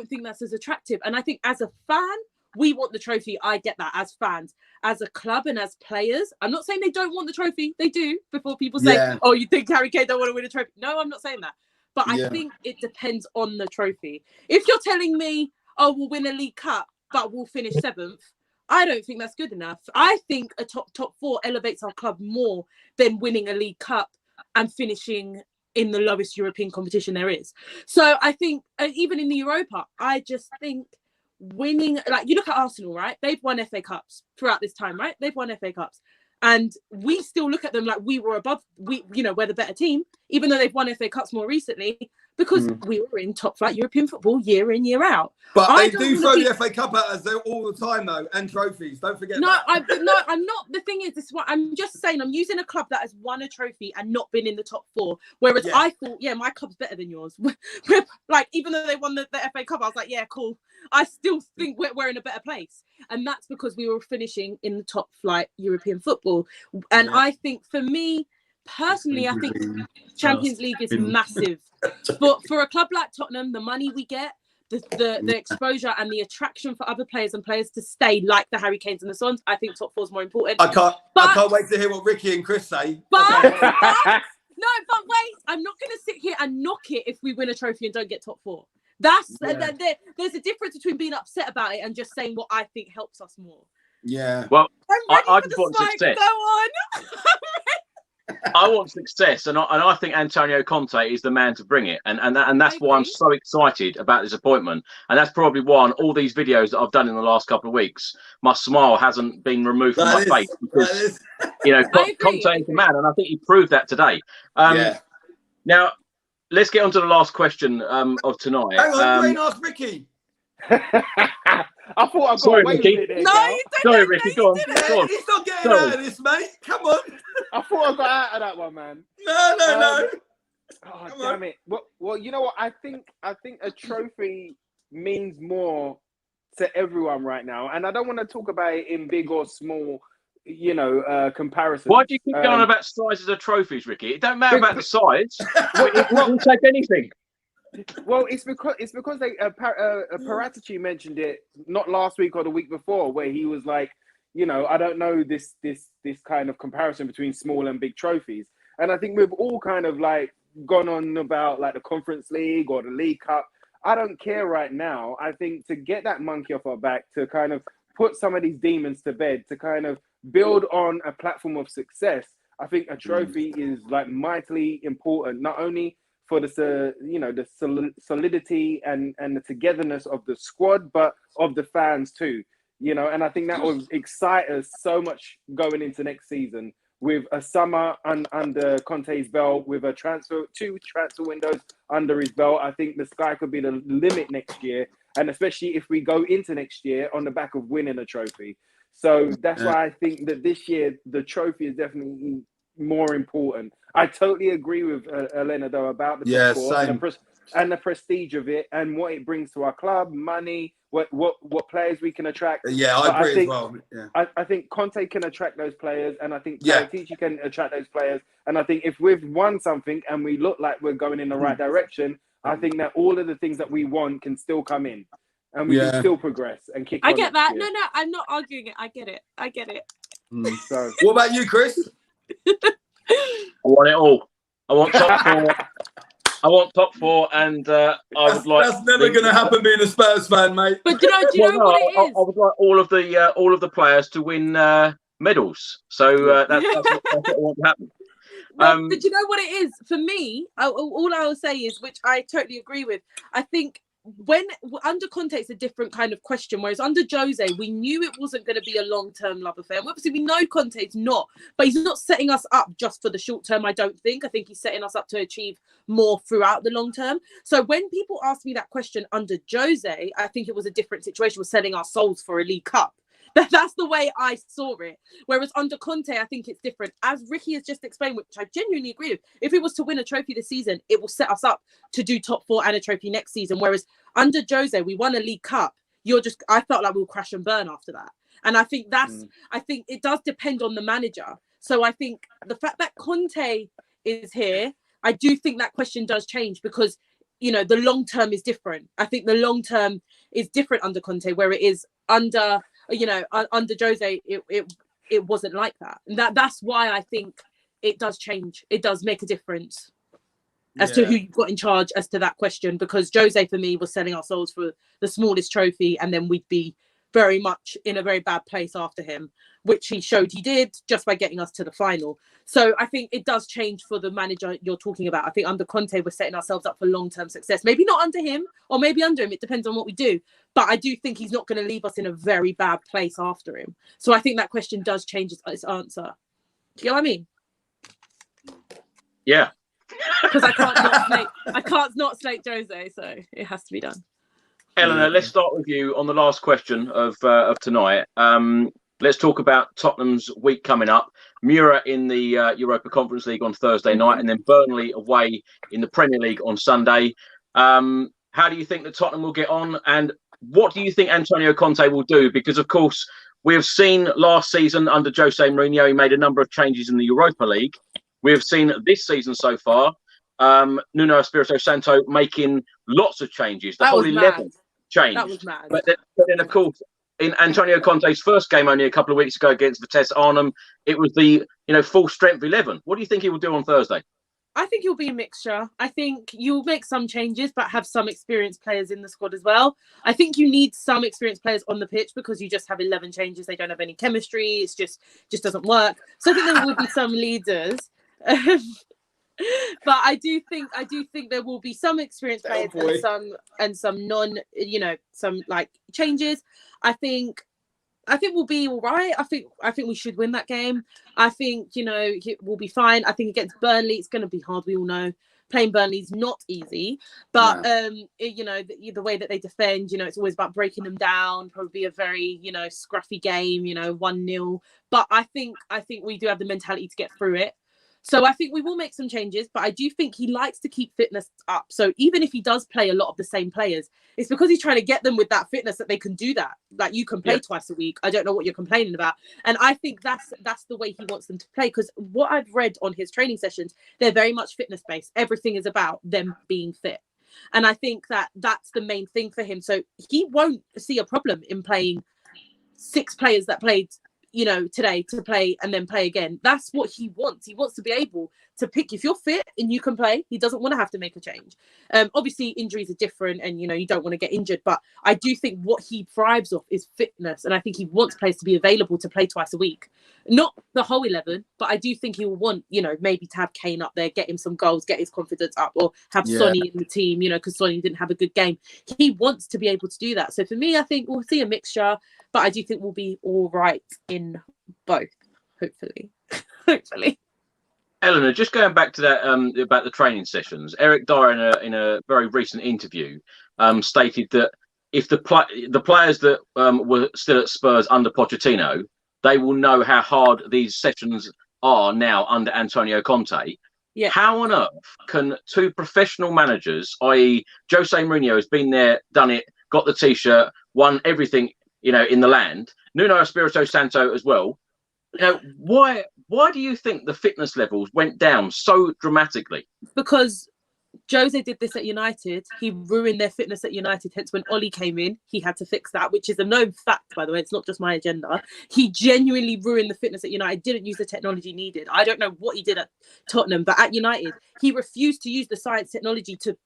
think that's as attractive. And I think as a fan, we want the trophy. I get that as fans, as a club and as players. I'm not saying they don't want the trophy. They do. Before people say, oh, you think Harry Kane don't want to win a trophy? No, I'm not saying that. But I think it depends on the trophy. If you're telling me, oh, we'll win a League Cup, but we'll finish 7th, I don't think that's good enough. I think a top four elevates our club more than winning a League Cup and finishing in the lowest European competition there is. So I think even in the Europa, I just think winning, like you look at Arsenal, right? They've won FA Cups throughout this time, right? They've won FA Cups. And we still look at them like we were above, we're the better team, even though they've won FA Cups more recently, because we were in top flight European football year in, year out. But they do throw the FA Cup at us all the time, though, and trophies. Don't forget that. I'm not. The thing is, this is what I'm just saying. I'm using a club that has won a trophy and not been in the top four. Whereas I thought, my club's better than yours. Like, even though they won the FA Cup, I was like, yeah, cool. I still think we're in a better place. And that's because we were finishing in the top flight European football. And I think for me, personally, I think Champions League is massive. For a club like Tottenham, the money we get, the exposure and the attraction for other players and players to stay, like the Harry Kanes and the Sons, I think top four is more important. I can't wait to hear what Ricky and Chris say. But wait, I'm not going to sit here and knock it if we win a trophy and don't get top four. There's a difference between being upset about it and just saying what I think helps us more. Yeah. Well, I just want success. Go on. I want success, and I think Antonio Conte is the man to bring it, and that's why I'm so excited about this appointment, and that's probably why on all these videos that I've done in the last couple of weeks, my smile hasn't been removed from my face because Conte is the man, and I think he proved that today. Now, let's get on to the last question of tonight. Hang on, Green asked Ricky. I thought I got Sorry, away Ricky. with it. No, you didn't. Sorry, Ricky. Go on. He's not getting out of this, mate. Come on. I thought I got out of that one, man. No. Oh, damn it. Well, you know what? I think a trophy means more to everyone right now, and I don't want to talk about it in big or small, comparison. Why do you keep going about sizes of trophies, Ricky? It don't matter about the size. We'll take anything. Well, it's because they Paratici mentioned it not last week or the week before, where he was like, I don't know this kind of comparison between small and big trophies, and I think we've all kind of like gone on about like the Conference League or the League Cup. I don't care right now. I think to get that monkey off our back, to kind of put some of these demons to bed, to kind of build on a platform of success, I think a trophy is like mightily important, not only for the solidity and the togetherness of the squad, but of the fans too, and I think that will excite us so much going into next season with a summer under Conte's belt, with two transfer windows under his belt. I think the sky could be the limit next year, and especially if we go into next year on the back of winning a trophy. So that's why I think that this year the trophy is definitely more important. I totally agree with Elena though about the top four and the prestige of it and what it brings to our club, money, what players we can attract. Yeah, I agree as well. Yeah. I think Conte can attract those players, and I think Paratici can attract those players. And I think if we've won something and we look like we're going in the right direction, I think that all of the things that we want can still come in, and we can still progress and kick. I get that. No, I'm not arguing it. I get it. So, what about you, Chris? I want it all. I want top four. I want top four, and I would like. That's never going to happen being a Spurs fan, mate. But do you know what it is? I would like all of the players to win medals. So that's what I want to happen. Well, but you know what it is? For me, all I will say is, which I totally agree with, I think when under Conte it's a different kind of question, whereas under Jose we knew it wasn't going to be a long-term love affair. And obviously we know Conte's not, but he's not setting us up just for the short term. I think he's setting us up to achieve more throughout the long term. So when people ask me that question under Jose, I think it was a different situation. We're selling our souls for a League Cup. That's the way I saw it. Whereas under Conte, I think it's different. As Ricky has just explained, which I genuinely agree with, if it was to win a trophy this season, it will set us up to do top four and a trophy next season. Whereas under Jose, we won a League Cup. I felt like we'll crash and burn after that. And I think I think it does depend on the manager. So I think the fact that Conte is here, I do think that question does change because, the long term is different. I think the long term is different under Conte, where it is under Jose, it wasn't like that. And that's why I think it does change. It does make a difference as to who you've got in charge as to that question, because Jose for me was selling our souls for the smallest trophy, and then we'd be very much in a very bad place after him, which he showed he did just by getting us to the final. So I think it does change for the manager you're talking about. I think under Conte, we're setting ourselves up for long-term success. Maybe not under him or maybe under him. It depends on what we do. But I do think he's not going to leave us in a very bad place after him. So I think that question does change its answer. Do you know what I mean? Yeah. Because I can't not slate Jose, so it has to be done. Eleanor, let's start with you on the last question of tonight. Let's talk about Tottenham's week coming up. Mura in the Europa Conference League on Thursday night, and then Burnley away in the Premier League on Sunday. How do you think that Tottenham will get on, and what do you think Antonio Conte will do? Because, of course, we have seen last season under Jose Mourinho, he made a number of changes in the Europa League. We have seen this season so far, Nuno Espirito Santo making lots of changes. The whole 11 changed. That was mad. But then, of course, in Antonio Conte's first game only a couple of weeks ago against Vitesse Arnhem, it was the full strength 11. What do you think he will do on Thursday? I think he'll be a mixture. I think you'll make some changes, but have some experienced players in the squad as well. I think you need some experienced players on the pitch because you just have 11 changes. They don't have any chemistry. It's just doesn't work. So I think there will be some leaders. But I do think there will be some experienced players and some non, some like changes. I think we'll be all right. I think we should win that game. I think we'll be fine. I think against Burnley it's going to be hard. We all know playing Burnley's not easy, but the way that they defend, it's always about breaking them down. Probably a very scruffy game, 1-0. But I think we do have the mentality to get through it. So I think we will make some changes, but I do think he likes to keep fitness up. So even if he does play a lot of the same players, it's because he's trying to get them with that fitness that they can do that. Like you can play twice a week. I don't know what you're complaining about. And I think that's the way he wants them to play. Because what I've read on his training sessions, they're very much fitness based. Everything is about them being fit. And I think that's the main thing for him. So he won't see a problem in playing 6 players that played today to play and then play again. That's what he wants. He wants to be able to pick. If you're fit and you can play, he doesn't want to have to make a change. Obviously, injuries are different and, you don't want to get injured. But I do think what he thrives off is fitness. And I think he wants players to be available to play twice a week. Not the whole 11, but I do think he will want, maybe to have Kane up there, get him some goals, get his confidence up, or have Sonny in the team, because Sonny didn't have a good game. He wants to be able to do that. So for me, I think we'll see a mixture, but I do think we'll be all right in both, hopefully. Hopefully. Eleanor, just going back to that about the training sessions, Eric Dyer in a very recent interview stated that if the players that were still at Spurs under Pochettino, they will know how hard these sessions are now under Antonio Conte. Yeah. How on earth can 2 professional managers, i.e. Jose Mourinho has been there, done it, got the T-shirt, won everything, in the land, Nuno Espirito Santo as well. Why do you think the fitness levels went down so dramatically? Because Jose did this at United. He ruined their fitness at United. Hence, when Oli came in, he had to fix that, which is a known fact, by the way. It's not just my agenda. He genuinely ruined the fitness at United. Didn't use the technology needed. I don't know what he did at Tottenham, but at United, he refused to use the science technology to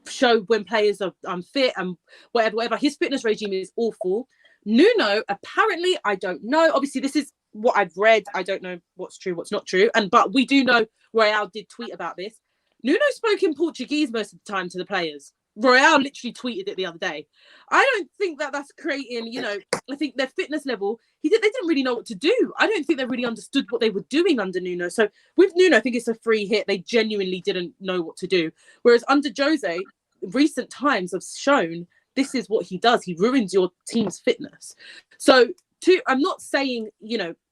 show when players are unfit and whatever. His fitness regime is awful. Nuno, apparently, I don't know. Obviously, this is what I've read. I don't know what's true, what's not true. But we do know Royale did tweet about this. Nuno spoke in Portuguese most of the time to the players. Royale literally tweeted it the other day. I don't think that's creating, I think their fitness level, they didn't really know what to do. I don't think they really understood what they were doing under Nuno. So with Nuno, I think it's a free hit. They genuinely didn't know what to do. Whereas under Jose, recent times have shown this is what he does. He ruins your team's fitness. So I'm not saying,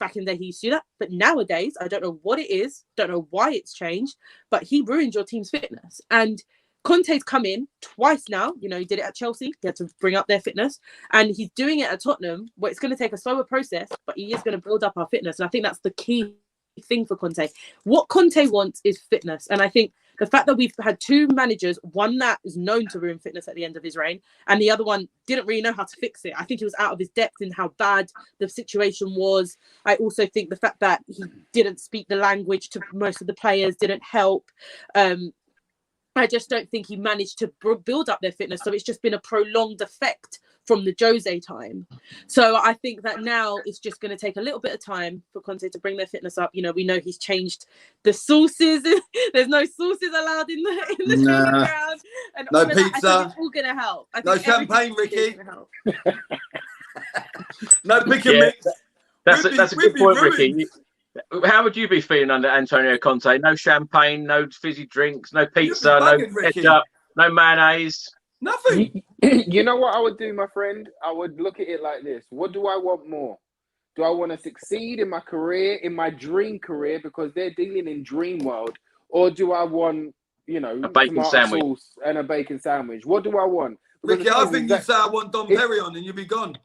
back in the day he used to do that, but nowadays, I don't know what it is, don't know why it's changed, but he ruined your team's fitness. And Conte's come in twice now, he did it at Chelsea, he had to bring up their fitness, and he's doing it at Tottenham, where it's going to take a slower process, but he is going to build up our fitness. And I think that's the key thing for Conte. What Conte wants is fitness. And I think the fact that we've had 2 managers, one that is known to ruin fitness at the end of his reign, and the other one didn't really know how to fix it. I think he was out of his depth in how bad the situation was. I also think the fact that he didn't speak the language to most of the players didn't help. I just don't think he managed to build up their fitness. So it's just been a prolonged effect from the Jose time. So I think that now it's just going to take a little bit of time for Conte to bring their fitness up. You know, we know he's changed the sauces. There's no sauces allowed in the training ground. And no all pizza. I think it's all going to help. I think no champagne, Ricky. No pick and Yeah, mix. That's a good point, Ricky. How would you be feeling under Antonio Conte? No champagne, no fizzy drinks, no pizza, no ketchup, no mayonnaise. Nothing. You know what I would do, my friend? I would look at it like this. What do I want more? Do I want to succeed in my career, in my dream career, because they're dealing in dream world? Or do I want, you know, a bacon sandwich sauce and a bacon sandwich? What do I want? Because Ricky, I think you say I want Dom Perignon and you'll be gone.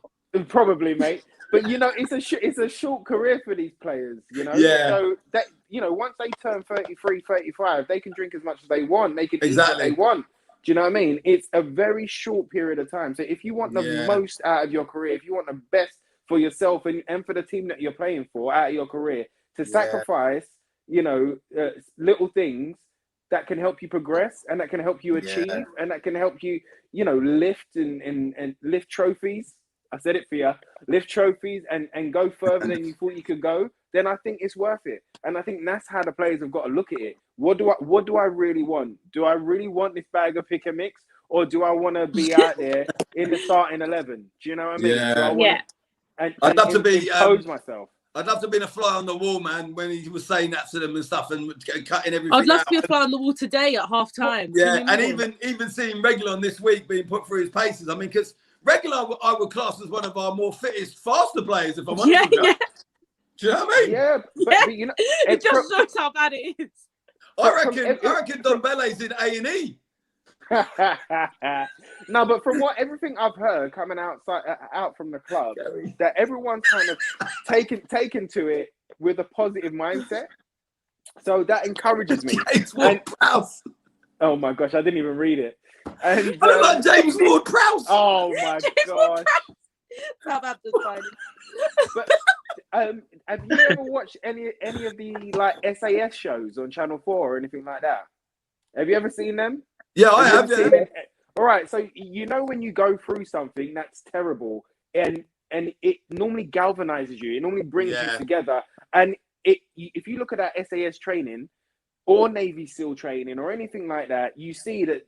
Probably, mate. But, you know, it's a short career for these players, you know? Yeah. So, that, you know, once they turn 33, 35, they can drink as much as they want. They can eat what they want. Do you know what I mean? It's a very short period of time. So if you want the most out of your career, if you want the best for yourself and for the team that you're playing for out of your career, to sacrifice, you know, little things that can help you progress and that can help you achieve and that can help you, you know, lift and lift trophies. I said it for you. Lift trophies and go further than you thought you could go. Then I think it's worth it. And I think that's how the players have got to look at it. What do I really want? Do I really want this bag of pick and mix, or do I want to be out there in the starting 11? Do you know what I mean? Yeah. I'd love to be impose myself. I'd love to be a fly on the wall, man, when he was saying that to them and stuff and cutting everything. I'd love out. to be a fly on the wall today at half time. Yeah, and even seeing Reguilon this week being put through his paces. I mean, because Reguilon I would class as one of our more fittest, faster players, if I'm honest with you. Yeah. Do you know what I mean? Yeah, but you know, it just shows how bad it is. I reckon Dombele's in A&E. No, but from everything I've heard coming out from the club, that everyone's kind of taken to it with a positive mindset. So that encourages me. James Ward-Prowse. Oh my gosh, I didn't even read it. And I don't like James Ward-Prowse. Oh my gosh. Southampton signing. But have you ever watched any of the like SAS shows on Channel 4 or anything like that? Have you ever seen them? Yeah, I have. All right, so you know when you go through something that's terrible and it normally galvanizes you, it normally brings you together. And if you look at that SAS training or Navy SEAL training or anything like that, you see that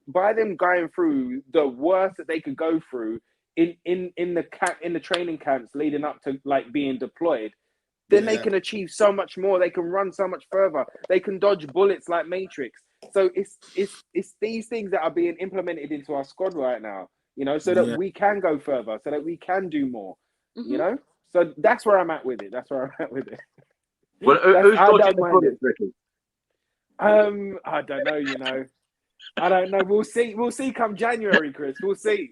by them going through the worst that they could go through in the training camps leading up to like being deployed, then they can achieve so much more. They can run so much further. They can dodge bullets like Matrix. So it's these things that are being implemented into our squad right now, you know, so that we can go further, so that we can do more, you know. So that's where I'm at with it. Well, who's dodging the bullets, Ricky? I don't know. You know, I don't know. We'll see. Come January, Chris. We'll see.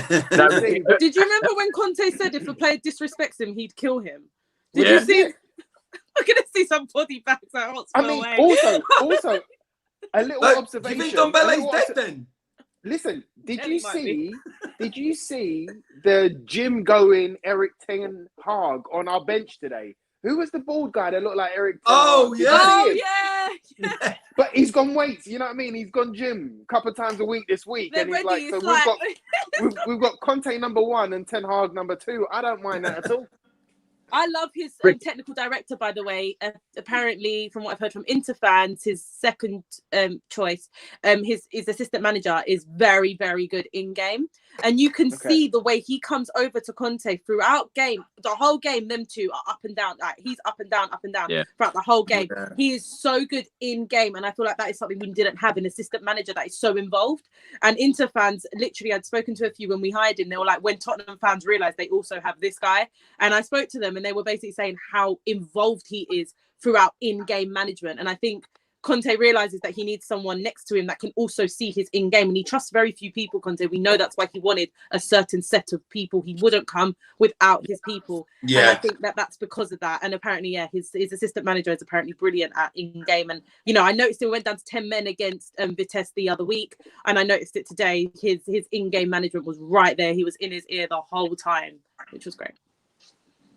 We'll see. Did you remember when Conte said if a player disrespects him, he'd kill him? Did you see? We're gonna see some body bags at Hotspur. I mean, also. A little observation. Do you think Dombele's dead then? Listen, did you see the gym going Eric Ten Hag on our bench today? Who was the bald guy that looked like Eric Ten Hag? Yeah. But he's gone weights, you know what I mean? He's gone gym a couple of times a week this week. They're and he's ready, like, so we've got Conte number 1 and Ten Hag number 2. I don't mind that at all. I love his technical director, by the way. Apparently, from what I've heard from Inter fans, his second choice, his assistant manager is very, very good in game. And you can see the way he comes over to Conte throughout game. The whole game, them two are up and down. Like, he's up and down throughout the whole game. Yeah. He is so good in game. And I feel like that is something we didn't have, an assistant manager that is so involved. And Inter fans, literally, I'd spoken to a few when we hired him. They were like, when Tottenham fans realised they also have this guy. And I spoke to them and they were basically saying how involved he is throughout in-game management. And I think Conte realizes that he needs someone next to him that can also see his in-game, and he trusts very few people. Conte, we know that's why he wanted a certain set of people. He wouldn't come without his people. And I think that's because of that. And apparently, his assistant manager is apparently brilliant at in-game. And you know, I noticed it went down to 10 men against Vitesse the other week, and I noticed it today. His in-game management was right there. He was in his ear the whole time, which was great.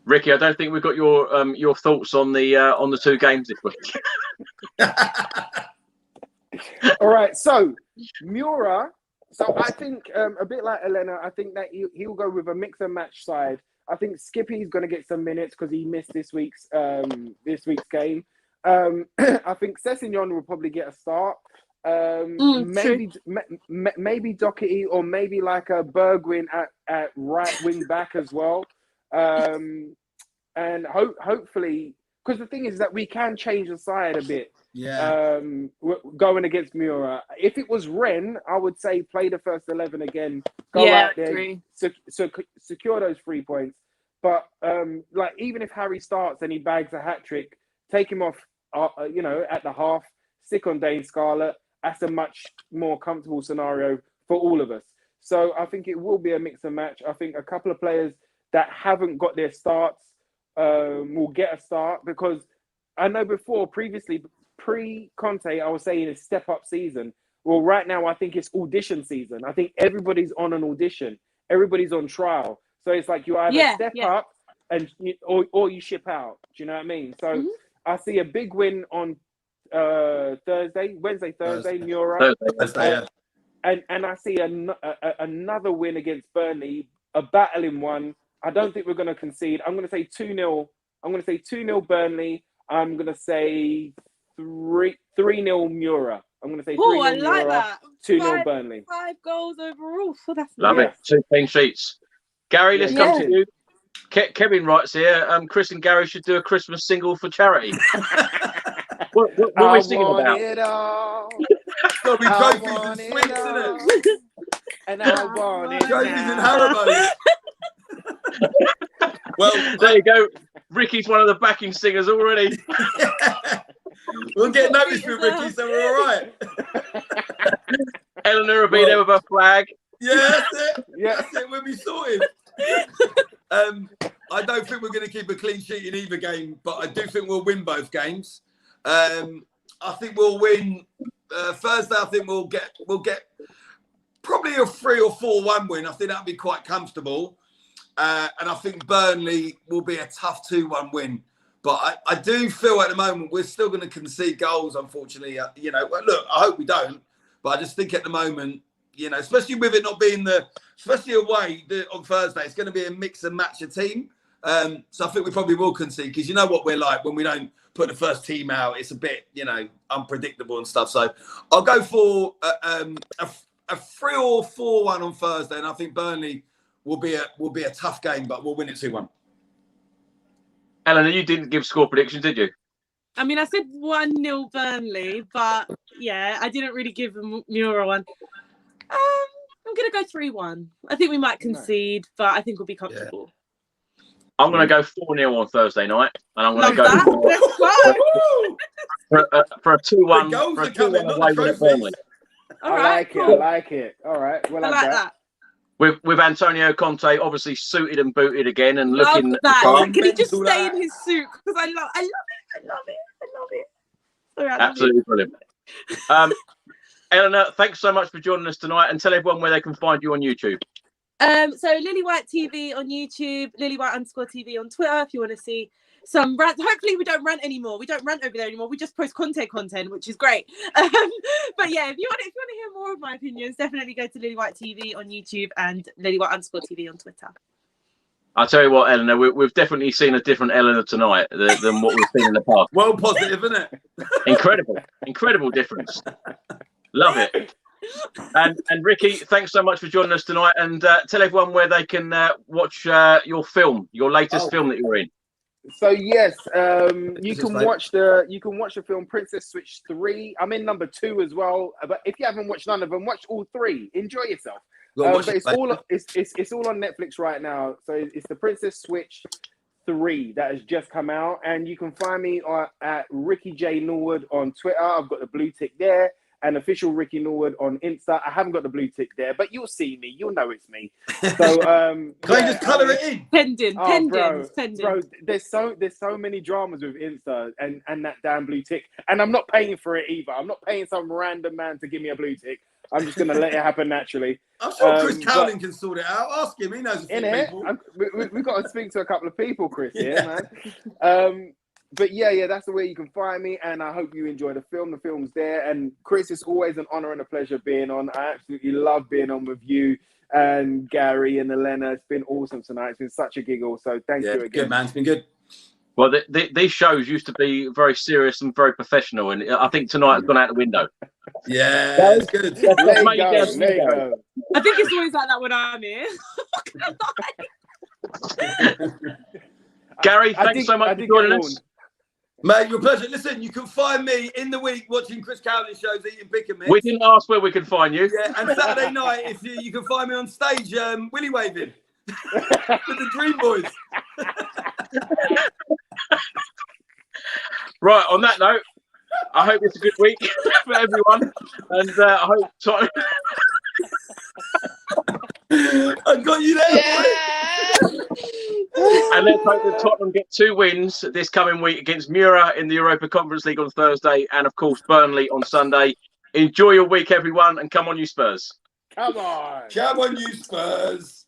Ricky, I don't think we've got your thoughts on the 2 games this week. All right, so Mura So I think a bit like Elena, I think that he'll go with a mix and match side. I think Skippy's going to get some minutes because he missed this week's game. I think Sessegnon will probably get a start. Maybe Doherty or maybe like a Bergwijn at right wing back as well. And hopefully, because the thing is that we can change the side a bit. Yeah. Going against Mura. If it was Ren, I would say play the first 11 again. Go out there, secure those 3 points. But like even if Harry starts and he bags a hat trick, take him off. At the half, stick on Dane Scarlett. That's a much more comfortable scenario for all of us. So I think it will be a mix and match. I think a couple of players that haven't got their starts will get a start, because I know previously, pre-Conte, I was saying it's step-up season. Well, right now, I think it's audition season. I think everybody's on an audition. Everybody's on trial. So it's like you either step up or you ship out. Do you know what I mean? So I see a big win on Thursday, Mura. Thursday, and I see another win against Burnley, a battling one. I don't think we're going to concede. I'm going to say 2-0. I'm going to say 2-0 Burnley. I'm going to say 3-0 Mura. I'm going to say 3-0 I like Mura, that. 2-0 Burnley. 5 goals overall. So that's Love it. 2 clean sheets. Gary, let's come to you. Kevin writes here, Chris and Gary should do a Christmas single for charity. what are we singing about? It all. Got to be trophies and sweets, isn't it? And I want it Trophies now. and Haribo. Well, there you go. Ricky's one of the backing singers already. We'll get noticed with Ricky, so we're all right. Eleanor will be there with her flag. Yeah, that's it. Yeah. That's it. We'll be sorted. I don't think we're going to keep a clean sheet in either game, but I do think we'll win both games. I think we'll win Thursday. I think we'll get probably a 3 or 4-1 win. I think that'll be quite comfortable. And I think Burnley will be a tough 2-1 win. But I do feel at the moment we're still going to concede goals, unfortunately. Look, I hope we don't. But I just think at the moment, especially with it not being especially away on Thursday, it's going to be a mix and match of team. So I think we probably will concede, because you know what we're like when we don't put the first team out. It's a bit, unpredictable and stuff. So I'll go for a 3 or 4-1 on Thursday, and I think Burnley will be a tough game, but we'll win it 2-1. Eleanor, you didn't give score predictions, did you? I mean, I said 1-0 Burnley, but yeah, I didn't really give Mura one. I'm going to go 3-1. I think we might concede, but I think we'll be comfortable. Yeah. I'm going to go 4-0 on Thursday night, and I'm going to go for a 2-1 for a 2-1 away with Burnley. I like it. All right. Well, I like that. With Antonio Conte obviously suited and booted again and looking. Can he just stay in his suit? Because I love it. Sorry, absolutely brilliant. Eleanor, thanks so much for joining us tonight, and tell everyone where they can find you on YouTube. So Lily White TV on YouTube, Lily White _TV on Twitter if you want to see some rant. Hopefully we don't rant anymore. We don't rant over there anymore. We just post content, which is great. But yeah, if you want to hear more of my opinions, definitely go to Lily White TV on YouTube and Lily White _TV on Twitter. I'll tell you what, Eleanor, we've definitely seen a different Eleanor tonight than what we've seen in the past. Well, positive, isn't it? Incredible difference. Love it. And Ricky, thanks so much for joining us tonight, and tell everyone where they can watch your film, your latest film that you're in. So yes, you can watch the film Princess Switch 3. I'm in number 2 as well. But if you haven't watched none of them, watch all 3. Enjoy yourself. But it's all on Netflix right now. So it's the Princess Switch 3 that has just come out, and you can find me at Ricky J Norwood on Twitter. I've got the blue tick there. And official Ricky Norwood on Insta. I haven't got the blue tick there, but you'll see me. You'll know it's me. So can I just colour it in? Pending. Bro, there's so many dramas with Insta and that damn blue tick. And I'm not paying for it either. I'm not paying some random man to give me a blue tick. I'm just gonna let it happen naturally. I'm sure Chris Cowlin can sort it out. Ask him. He knows a few people. We've got to speak to a couple of people, Chris. Here, man. but yeah, that's the way you can find me. And I hope you enjoy the film. The film's there. And Chris, it's always an honor and a pleasure being on. I absolutely love being on with you and Gary and Elena. It's been awesome tonight. It's been such a giggle. So thank you again. Good, man. It's been good. Well, these shows used to be very serious and very professional, and I think tonight has gone out the window. Yeah, it's good. There you go. I think it's always like that when I'm here. Gary, thanks so much for joining us. Mate, your pleasure. Listen, you can find me in the week watching Chris Cowlin shows, eating pick and mix. We didn't ask where we could find you. Yeah, and Saturday night, if you can find me on stage, willy waving with the Dream Boys. Right, on that note, I hope it's a good week for everyone, and I hope Tottenham. I got you there. Yeah. And let's hope that Tottenham get 2 wins this coming week against Mura in the Europa Conference League on Thursday, and of course Burnley on Sunday. Enjoy your week, everyone, and come on, you Spurs. Come on. Come on, you Spurs.